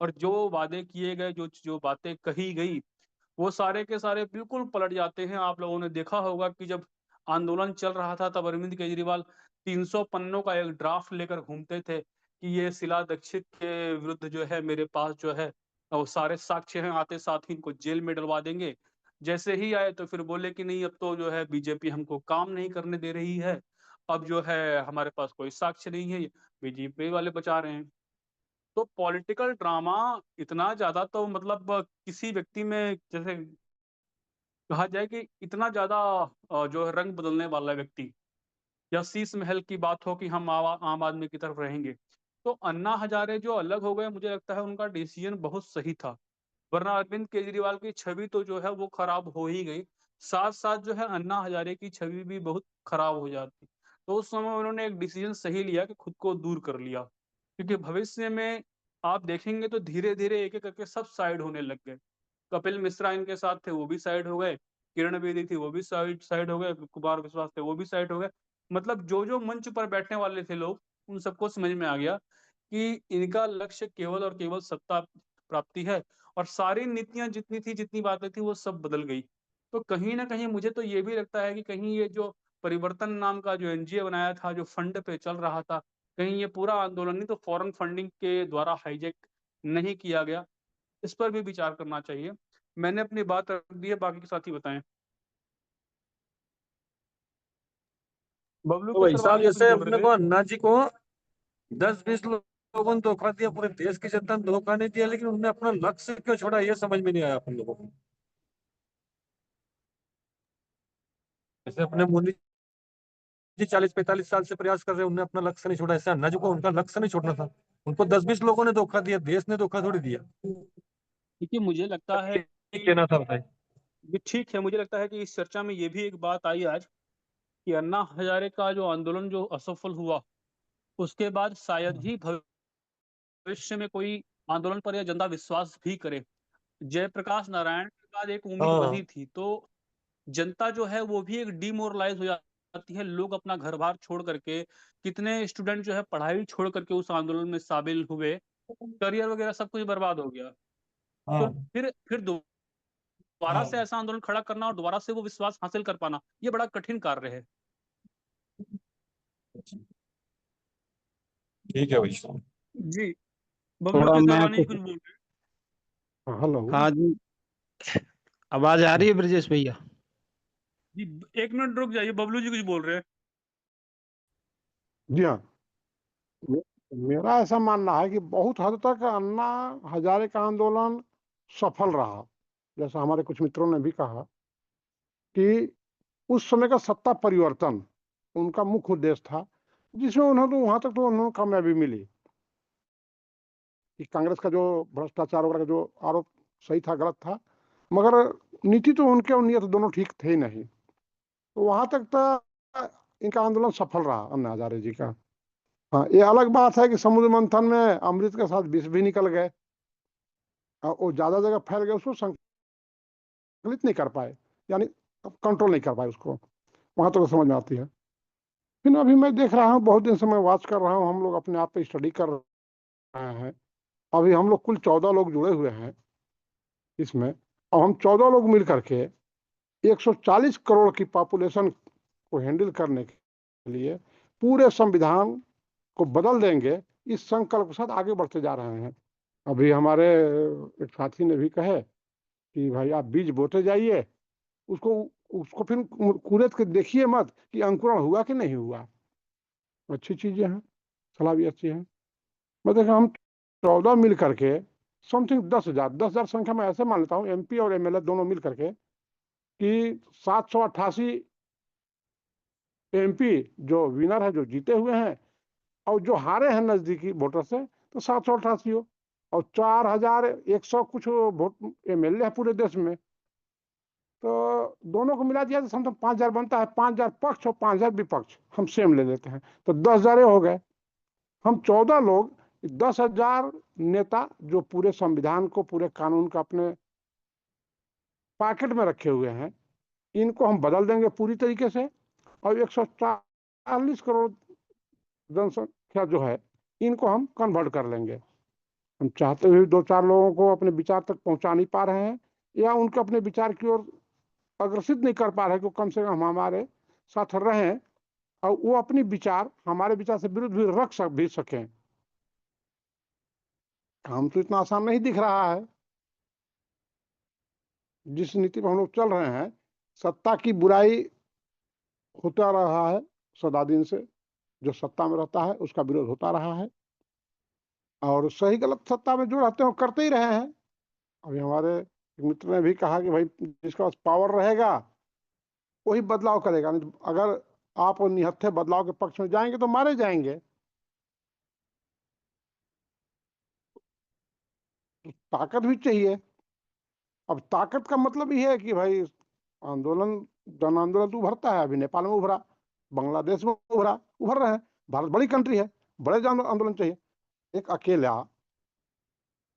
Speaker 3: और जो वादे किए गए, जो जो बातें कही गई, वो सारे के सारे बिल्कुल पलट जाते हैं। आप लोगों ने देखा होगा कि जब आंदोलन चल रहा था तब अरविंद केजरीवाल 300 पन्नों का एक ड्राफ्ट लेकर घूमते थे कि ये शिला दीक्षित के विरुद्ध जो है मेरे पास जो है वो सारे साक्ष्य हैं, आते साथ ही इनको जेल में डलवा देंगे। जैसे ही आए तो फिर बोले कि नहीं, अब तो जो है बीजेपी हमको काम नहीं करने दे रही है, अब जो है हमारे पास कोई साक्ष्य नहीं है, बीजेपी वाले बचा रहे हैं। तो पॉलिटिकल ड्रामा इतना ज्यादा, तो मतलब किसी व्यक्ति में जैसे कहा जाए कि इतना ज्यादा जो है रंग बदलने वाला व्यक्ति, या शीश महल की बात हो कि हम आम आदमी की तरफ रहेंगे, तो अन्ना हजारे जो अलग हो गए, मुझे लगता है उनका डिसीजन बहुत सही था। वरना अरविंद केजरीवाल की छवि तो जो है वो खराब हो ही गई, साथ साथ जो है अन्ना हजारे की छवि भी बहुत खराब हो जाती। तो उस समय उन्होंने एक डिसीजन सही लिया कि खुद को दूर कर लिया, क्योंकि भविष्य में आप देखेंगे तो धीरे धीरे एक एक करके सब साइड होने लग गए। कपिल मिश्रा इनके साथ थे, वो भी साइड हो गए। किरण बेदी थी, वो भी साइड साइड हो गए। कुमार विश्वास थे, वो भी साइड हो गए। मतलब जो जो मंच पर बैठने वाले थे लोग, उन सबको समझ में आ गया कि इनका लक्ष्य केवल और केवल सत्ता प्राप्ति है। और सारी नीतियां जितनी थी, जितनी बातें थी, वो सब बदल गई। तो कहीं ना कहीं मुझे तो ये भी लगता है कि कहीं ये जो परिवर्तन नाम का जो एनजीओ बनाया था, जो फंड पे चल रहा था, कहीं ये पूरा आंदोलन नहीं तो फॉरेन फंडिंग के द्वारा हाईजैक नहीं किया गया। इस पर भी विचार करना चाहिए। मैंने अपनी बात रख दी है, बाकी के साथी बताएं। बबलू
Speaker 12: तो भाई
Speaker 3: केसर
Speaker 12: साहब,
Speaker 3: वानी जी कुछ
Speaker 12: जैसे
Speaker 3: बोल
Speaker 12: अपने
Speaker 3: रहे
Speaker 12: को
Speaker 3: थे।
Speaker 12: अन्ना जी को 10-20 लोगों ने धोखा दिया, पूरे देश की जनता ने धोखा नहीं दिया, लेकिन उन्होंने अपना लक्ष्य क्यों छोड़ा, ये समझ में नहीं आया अपन लोगों को। जैसे अपने मुनि जी 40-45 साल से प्रयास कर रहे हैं, उन्होंने अपना लक्ष्य नहीं छोड़ा, ऐसे अन्ना जी को उनका लक्ष्य नहीं छोड़ना था। उनको 10-20 लोगों ने धोखा दिया, देश ने धोखा थोड़ी दिया।
Speaker 3: देखिए, मुझे लगता है कि
Speaker 12: कहना था बताइए।
Speaker 3: ये ठीक है। मुझे लगता है कि इस चर्चा में ये भी एक बात आई आज कि अन्ना हजारे का जो आंदोलन जो असफल हुआ, उसके बाद शायद ही भविष्य में कोई आंदोलन पर या जनता विश्वास भी करे। जयप्रकाश नारायण के बाद एक उम्मीद बंधी
Speaker 12: हाँ
Speaker 3: थी, तो जनता जो है वो भी एक डिमोरलाइज हो जाती है। लोग अपना घर बार छोड़ करके, कितने स्टूडेंट जो है पढ़ाई छोड़ करके उस आंदोलन में शामिल हुए, करियर वगैरह सब कुछ बर्बाद हो गया। तो
Speaker 12: हाँ,
Speaker 3: फिर दोबारा से
Speaker 12: हाँ,
Speaker 3: ऐसा आंदोलन खड़ा करना और दोबारा से वो विश्वास हासिल कर पाना, ये बड़ा कठिन कार्य है।
Speaker 12: ठीक है भाई साहब।
Speaker 3: जी, बबलू
Speaker 11: थोड़ा
Speaker 3: केसर
Speaker 11: मैं
Speaker 3: वानी
Speaker 11: कुछ
Speaker 3: कुछ बोल रहे
Speaker 11: हेलो।
Speaker 13: हाँ जी, आवाज आ रही है ब्रजेश भैया?
Speaker 3: जी 1 मिनट रुक जाइए, बबलू जी कुछ बोल रहे हैं।
Speaker 11: जी हाँ, मेरा ऐसा मानना है कि बहुत हद तक अन्ना हजारे का आंदोलन सफल रहा। जैसा हमारे कुछ मित्रों ने भी कहा कि उस समय का सत्ता परिवर्तन उनका मुख्य उद्देश्य था, जिसमें उन्हें तो वहां तक तो उन्हें कामयाबी मिली कि कांग्रेस का जो भ्रष्टाचार वगैरह का जो आरोप सही था गलत था, मगर नीति तो उनके और नियत दोनों ठीक थे ही नहीं। तो वहां तक तो इनका आंदोलन सफल रहा अन्ना हजारे जी का। हाँ, ये अलग बात है कि समुद्र मंथन में अमृत के साथ विष भी निकल गए और वो ज्यादा जगह फैल गए, उसको संकलित नहीं कर पाए, यानी कंट्रोल नहीं कर पाए उसको। वहां तक तो समझ में आती है। फिर अभी मैं देख रहा हूँ, बहुत दिन से मैं वॉच कर रहा हूँ, हम लोग अपने आप पे स्टडी कर रहे हैं। अभी हम लोग कुल 14 लोग जुड़े हुए हैं इसमें, और हम 14 लोग मिल करके 140 करोड़ की पॉपुलेशन को हैंडल करने के लिए पूरे संविधान को बदल देंगे, इस संकल्प के साथ आगे बढ़ते जा रहे हैं। अभी हमारे एक साथी ने भी कहे कि भाई आप बीज बोते जाइए, उसको उसको फिर कुरेद के देखिए मत कि अंकुरण हुआ कि नहीं हुआ। अच्छी चीजें हैं, सलाह भी अच्छी है। मैं देखा हम 14 मिल करके समथिंग 10,000 संख्या में ऐसे मान लेता हूँ, MP और MLA दोनों मिल करके कि 788 MP जो विनर है, जो जीते हुए हैं, और जो हारे हैं नजदीकी वोटर से, तो 788 हो, और 4100 कुछ वोट MLA है पूरे देश में। तो दोनों को मिला दिया तो समथिंग 5,000 बनता है। 5,000 पक्ष और 5,000 विपक्ष हम सेम ले लेते हैं, तो 10,000 हो गए। हम 14 लोग 10,000 नेता जो पूरे संविधान को, पूरे कानून का अपने पॉकेट में रखे हुए हैं, इनको हम बदल देंगे पूरी तरीके से, और 140 करोड़ जनसंख्या जो है, इनको हम कन्वर्ट कर लेंगे। हम चाहते हुए 2-4 लोगों को अपने विचार तक पहुंचा नहीं पा रहे हैं, या उनके अपने विचार की ओर अग्रसित नहीं कर पा रहे कि कम से कम हम हमारे साथ रहें, और वो अपनी विचार हमारे विचार से विरुद्ध भी रख भी सकें। काम तो इतना आसान नहीं दिख रहा है। जिस नीति पर हम लोग चल रहे हैं, सत्ता की बुराई होता रहा है सदा दिन से, जो सत्ता में रहता है उसका विरोध होता रहा है, और सही गलत सत्ता में जो रहते हैं वो करते ही रहे हैं। अभी हमारे एक मित्र ने भी कहा कि भाई जिसके पास पावर रहेगा वही बदलाव करेगा, नहीं तो अगर आप निहत्थे बदलाव के पक्ष में जाएंगे तो मारे जाएंगे। तो ताकत भी चाहिए। अब ताकत का मतलब ये है कि भाई आंदोलन, जन आंदोलन तो उभरता है, अभी नेपाल में उभरा, बांग्लादेश में उभरा, उभर रहे हैं। भारत बड़ी कंट्री है, बड़े जन आंदोलन चाहिए। एक अकेला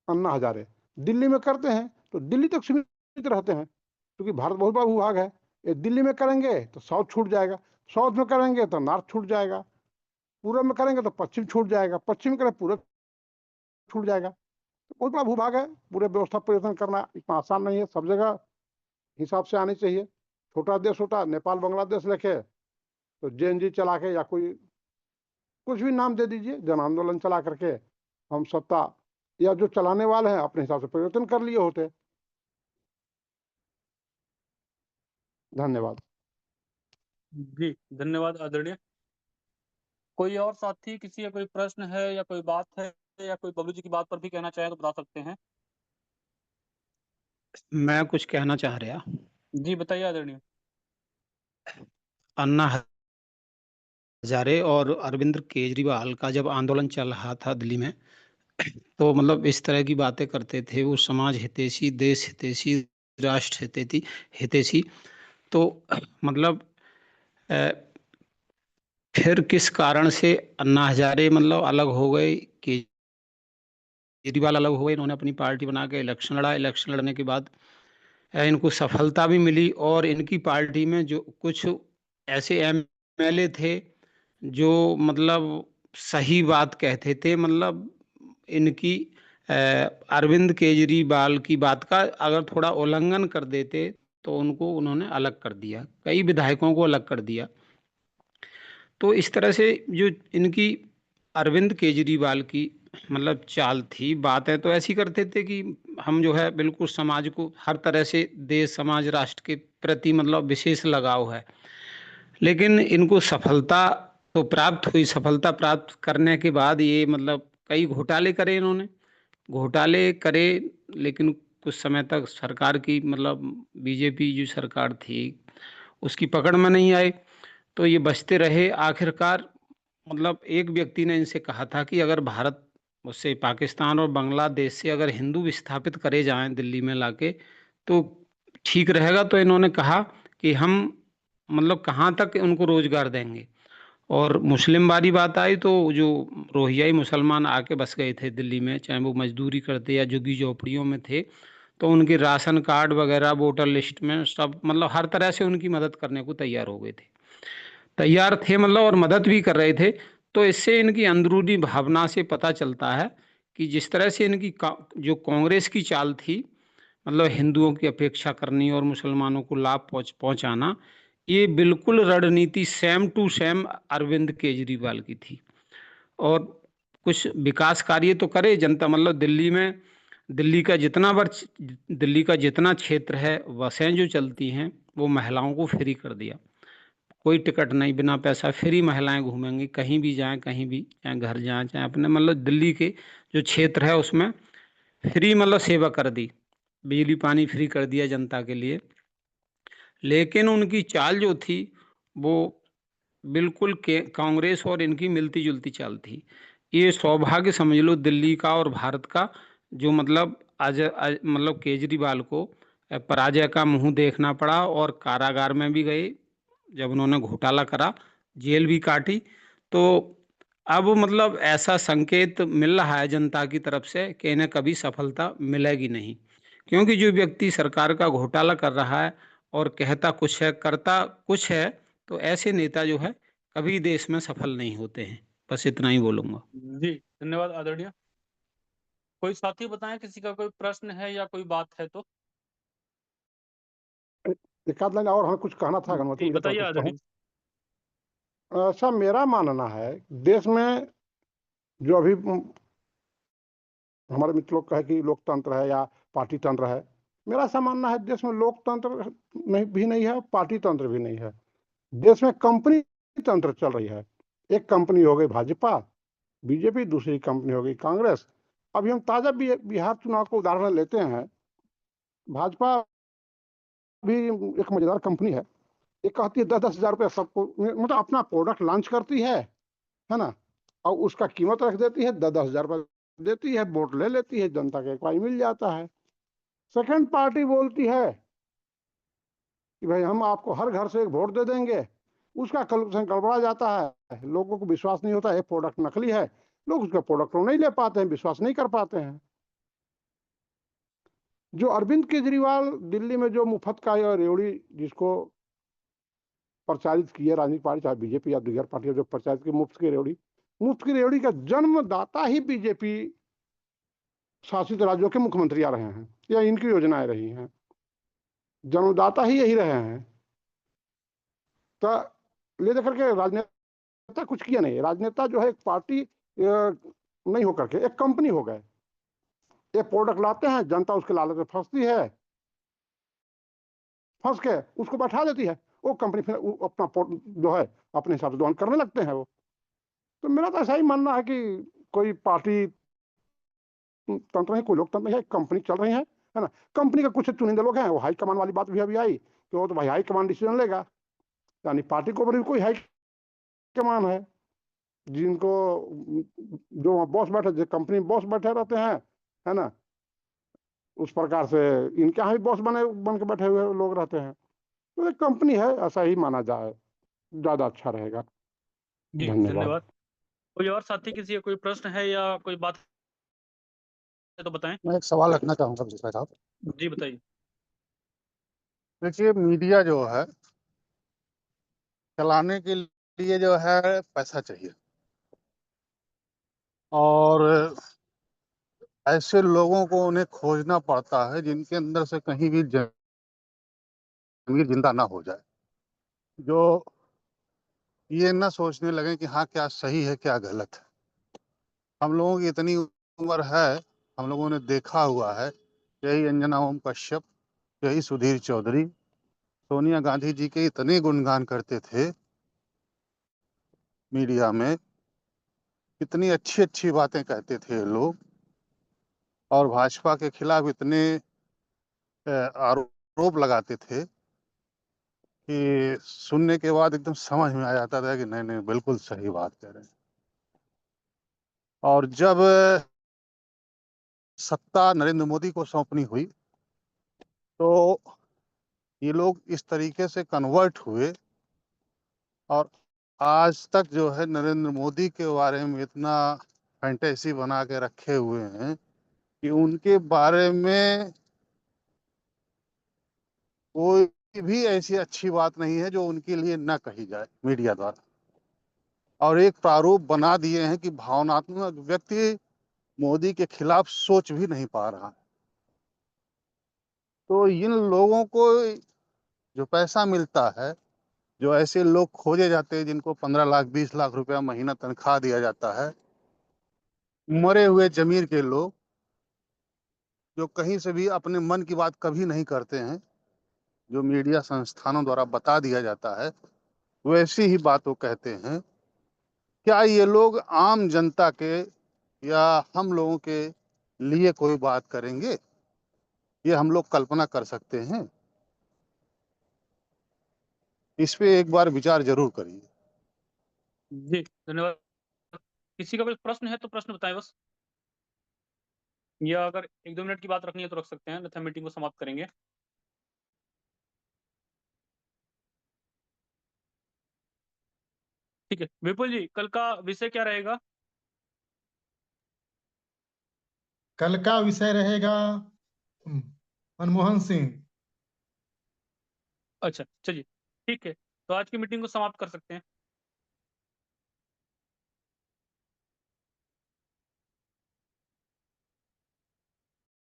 Speaker 11: अन्ना हजारे दिल्ली में करते हैं तो दिल्ली तक सीमित रहते हैं, क्योंकि भारत बहुत बड़ा भूभाग है। ये दिल्ली में करेंगे तो साउथ छूट जाएगा, साउथ में करेंगे तो नॉर्थ छूट जाएगा, पूर्व में करेंगे तो पश्चिम छूट जाएगा, पश्चिम में करेंगे पूर्व छूट जाएगा। तो बहुत बड़ा भूभाग है, पूरे व्यवस्था परिवर्तन करना इतना आसान नहीं है। सब जगह हिसाब से आनी चाहिए। छोटा देश होता, नेपाल बांग्लादेश लेके तो JNG चला के, या कोई कुछ भी नाम दे दीजिए, जन आंदोलन चला करके हम सत्ता या जो चलाने वाले हैं अपने हिसाब से परिवर्तन कर लिए होते। धन्यवाद।
Speaker 3: जी धन्यवाद आदरणीय। कोई और साथी, किसी का कोई प्रश्न है या कोई बात है, या कोई बबलू जी की बात पर भी कहना चाहे तो बता सकते हैं।
Speaker 13: मैं कुछ कहना चाह रहा।
Speaker 3: जी बताइए आदरणीय।
Speaker 13: अन्ना हजारे और अरविंद केजरीवाल का जब आंदोलन चल रहा था दिल्ली में, तो मतलब इस तरह की बातें करते थे वो, समाज हितैषी, देश हितैषी, राष्ट्र हितैषी। तो मतलब फिर किस कारण से अन्ना हजारे मतलब अलग हो गए, केजरीवाल अलग हो गए, इन्होंने अपनी पार्टी बना के इलेक्शन लड़ा। इलेक्शन लड़ने के बाद इनको सफलता भी मिली, और इनकी पार्टी में जो कुछ ऐसे MLA थे जो मतलब सही बात कहते थे, मतलब इनकी अरविंद केजरीवाल की बात का अगर थोड़ा उल्लंघन कर देते तो उनको उन्होंने अलग कर दिया, कई विधायकों को अलग कर दिया। तो इस तरह से जो इनकी अरविंद केजरीवाल की मतलब चाल थी, बातें तो ऐसी करते थे कि हम जो है बिल्कुल समाज को हर तरह से, देश समाज राष्ट्र के प्रति मतलब विशेष लगाव है। लेकिन इनको सफलता तो प्राप्त हुई, सफलता प्राप्त करने के बाद ये मतलब कई घोटाले करे इन्होंने, घोटाले करे, लेकिन कुछ समय तक सरकार की मतलब बीजेपी जो सरकार थी उसकी पकड़ में नहीं आए, तो ये बचते रहे। आखिरकार मतलब एक व्यक्ति ने इनसे कहा था कि अगर भारत उससे पाकिस्तान और बांग्लादेश से अगर हिंदू विस्थापित करे जाएं दिल्ली में लाके तो ठीक रहेगा। तो इन्होंने कहा कि हम मतलब कहाँ तक उनको रोजगार देंगे। और मुस्लिम वाली बात आई तो जो रोहिंग्याई मुसलमान आके बस गए थे दिल्ली में, चाहे वो मजदूरी करते या झुग्गी झोपड़ियों में थे, तो उनके राशन कार्ड वगैरह वोटर लिस्ट में सब मतलब हर तरह से उनकी मदद करने को तैयार हो गए थे, तैयार थे मतलब, और मदद भी कर रहे थे। तो इससे इनकी अंदरूनी भावना से पता चलता है कि जिस तरह से इनकी जो कांग्रेस की चाल थी, मतलब हिंदुओं की अपेक्षा करनी और मुसलमानों को लाभ पहुंचाना, ये बिल्कुल रणनीति same to same Arvind Kejriwal की थी। और कुछ विकास कार्य तो करे जनता, मतलब दिल्ली में, दिल्ली का जितना क्षेत्र है, बसें जो चलती हैं वो महिलाओं को फ्री कर दिया, कोई टिकट नहीं, बिना पैसा फ्री महिलाएं घूमेंगी, कहीं भी जाएं, कहीं भी चाहे घर जाएं चाहे अपने, मतलब दिल्ली के जो क्षेत्र है उसमें फ्री मतलब सेवा कर दी, बिजली पानी फ्री कर दिया जनता के लिए। लेकिन उनकी चाल जो थी वो बिल्कुल के कांग्रेस और इनकी मिलती जुलती चाल थी। ये सौभाग्य समझ लो दिल्ली का और भारत का, जो मतलब आज मतलब केजरीवाल को पराजय का मुंह देखना पड़ा और कारागार में भी गए जब उन्होंने घोटाला करा, जेल भी काटी। तो अब मतलब ऐसा संकेत मिल रहा है जनता की तरफ से कि इन्हें कभी सफलता मिलेगी नहीं, क्योंकि जो व्यक्ति सरकार का घोटाला कर रहा है और कहता कुछ है करता कुछ है, तो ऐसे नेता जो है कभी देश में सफल नहीं होते हैं। बस इतना ही बोलूंगा।
Speaker 3: जी धन्यवाद आदरणीय। कोई साथी बताएं, किसी का कोई प्रश्न है या कोई बात है तो।
Speaker 11: एक आध लाइन और हमें कुछ कहना था, अनुमति
Speaker 3: जी
Speaker 11: मिले तो
Speaker 3: बताइए
Speaker 11: मैं कुछ कहूँ।
Speaker 3: आदरणीय।
Speaker 11: अच्छा, मेरा मानना है देश में जो अभी हमारे मित्र लोग कहे कि लोकतंत्र है या पार्टी तंत्र है, मेरा ऐसा मानना है देश में लोकतंत्र भी नहीं है, पार्टी तंत्र भी नहीं है। देश में कंपनी तंत्र चल रही है। एक कंपनी हो गई भाजपा बीजेपी, दूसरी कंपनी हो गई कांग्रेस। अभी हम ताजा बिहार चुनाव को उदाहरण लेते हैं। भाजपा भी एक मजेदार कंपनी है। ये कहती है 10-10 हजार रुपये सबको, मतलब अपना प्रोडक्ट लॉन्च करती है ना, और उसका कीमत रख देती है, 10-10 हजार रुपये देती है, वोट ले लेती है, जनता के पाई मिल जाता है। सेकंड पार्टी बोलती है कि भाई हम आपको हर घर से एक वोट दे देंगे, उसका कलेक्शन गड़बड़ा जाता है, लोगों को विश्वास नहीं होता है प्रोडक्ट नकली है, लोग उसका प्रोडक्ट को नहीं ले पाते हैं, विश्वास नहीं कर पाते हैं। जो अरविंद केजरीवाल दिल्ली में जो मुफ्त का रेवड़ी जिसको प्रचारित किए राजनीतिक पार्टी चाहे बीजेपी या दीगर पार्टियां जो प्रचारित की मुफ्त की रेवड़ी का जन्मदाता ही बीजेपी शासित राज्यों के मुख्यमंत्री आ रहे हैं या इनकी योजनाएं रही हैं, जन्मदाता ही यही रहे हैं। तो ले देकर के राजनेता कुछ किया नहीं, राजनेता जो है एक पार्टी नहीं होकर के एक कंपनी हो गए। एक प्रोडक्ट लाते हैं, जनता उसके लालच में फंसती है, फंस के उसको बैठा देती है, वो कंपनी फिर अपना जो है अपने हिसाब से दोहन करने लगते हैं वो। तो मेरा तो ऐसा ही मानना है कि कोई पार्टी तंत्र नहीं, कोई लोकतंत्र नहीं है, कंपनी चल रही है ना। कंपनी का कुछ चुनिंदा लोग हैं, वो हाई कमान वाली बात भी अभी आई कि वो तो भाई हाई कमान डिसीजन लेगा, यानी पार्टी के ऊपर भी कोई हाई कमान है जिनको जो बॉस बैठे, जो कंपनी बॉस बैठे रहते हैं, है ना, उस प्रकार से इनके यहाँ भी बॉस बन के बैठे हुए लोग रहते हैं। तो एक कंपनी है, ऐसा ही माना जाए, ज्यादा अच्छा रहेगा।
Speaker 3: जी
Speaker 11: धन्यवाद।
Speaker 3: धन्यवाद। कोई और साथी, किसी का कोई प्रश्न है या कोई बात है तो बताएं।
Speaker 8: मैं एक सवाल रखना चाहूंगा विजय साहब।
Speaker 3: जी बताइए।
Speaker 8: देखिए, मीडिया जो है चलाने के लिए जो है पैसा चाहिए, और ऐसे लोगों को उन्हें खोजना पड़ता है जिनके अंदर से कहीं भी जमीर जिंदा ना हो जाए, जो ये ना सोचने लगे कि हाँ क्या सही है क्या गलत है। हम लोगों की इतनी उम्र है, हम लोगों ने देखा हुआ है, यही अंजना ओम कश्यप, यही सुधीर चौधरी सोनिया गांधी जी के इतने गुणगान करते थे मीडिया में, इतनी अच्छी अच्छी बातें कहते थे ये लोग, और भाजपा के खिलाफ इतने आरोप लगाते थे कि सुनने के बाद एकदम समझ में आ जाता था कि नहीं नहीं बिल्कुल सही बात कह रहे हैं। और जब सत्ता नरेंद्र मोदी को सौंपनी हुई तो ये लोग इस तरीके से कन्वर्ट हुए, और आज तक जो है नरेंद्र मोदी के बारे में इतना फैंटेसी बना के रखे हुए हैं कि उनके बारे में कोई भी ऐसी अच्छी बात नहीं है जो उनके लिए न कही जाए मीडिया द्वारा। और एक प्रारूप बना दिए हैं कि भावनात्मक व्यक्ति मोदी के खिलाफ सोच भी नहीं पा रहा। तो इन लोगों को जो पैसा मिलता है, जो ऐसे लोग खोजे जाते हैं जिनको 15 लाख 20 लाख रुपया महीना तनख्वाह दिया जाता है, मरे हुए जमीर के लोग जो कहीं से भी अपने मन की बात कभी नहीं करते हैं, जो मीडिया संस्थानों द्वारा बता दिया जाता है वैसी ही बातों कहते हैं। क्या ये लोग आम जनता के या हम लोगों के लिए कोई बात करेंगे? ये हम लोग कल्पना कर सकते हैं? इस पे एक बार विचार जरूर करिए।
Speaker 3: जी धन्यवाद। किसी का कोई प्रश्न है तो प्रश्न बताएं बस, या अगर 1-2 मिनट की बात रखनी है तो रख सकते हैं, अन्यथा मीटिंग को समाप्त करेंगे। ठीक है विपुल जी, कल का विषय क्या रहेगा?
Speaker 1: कल का विषय रहेगा मनमोहन सिंह।
Speaker 3: अच्छा चलिए ठीक है, तो आज की मीटिंग को समाप्त कर सकते हैं।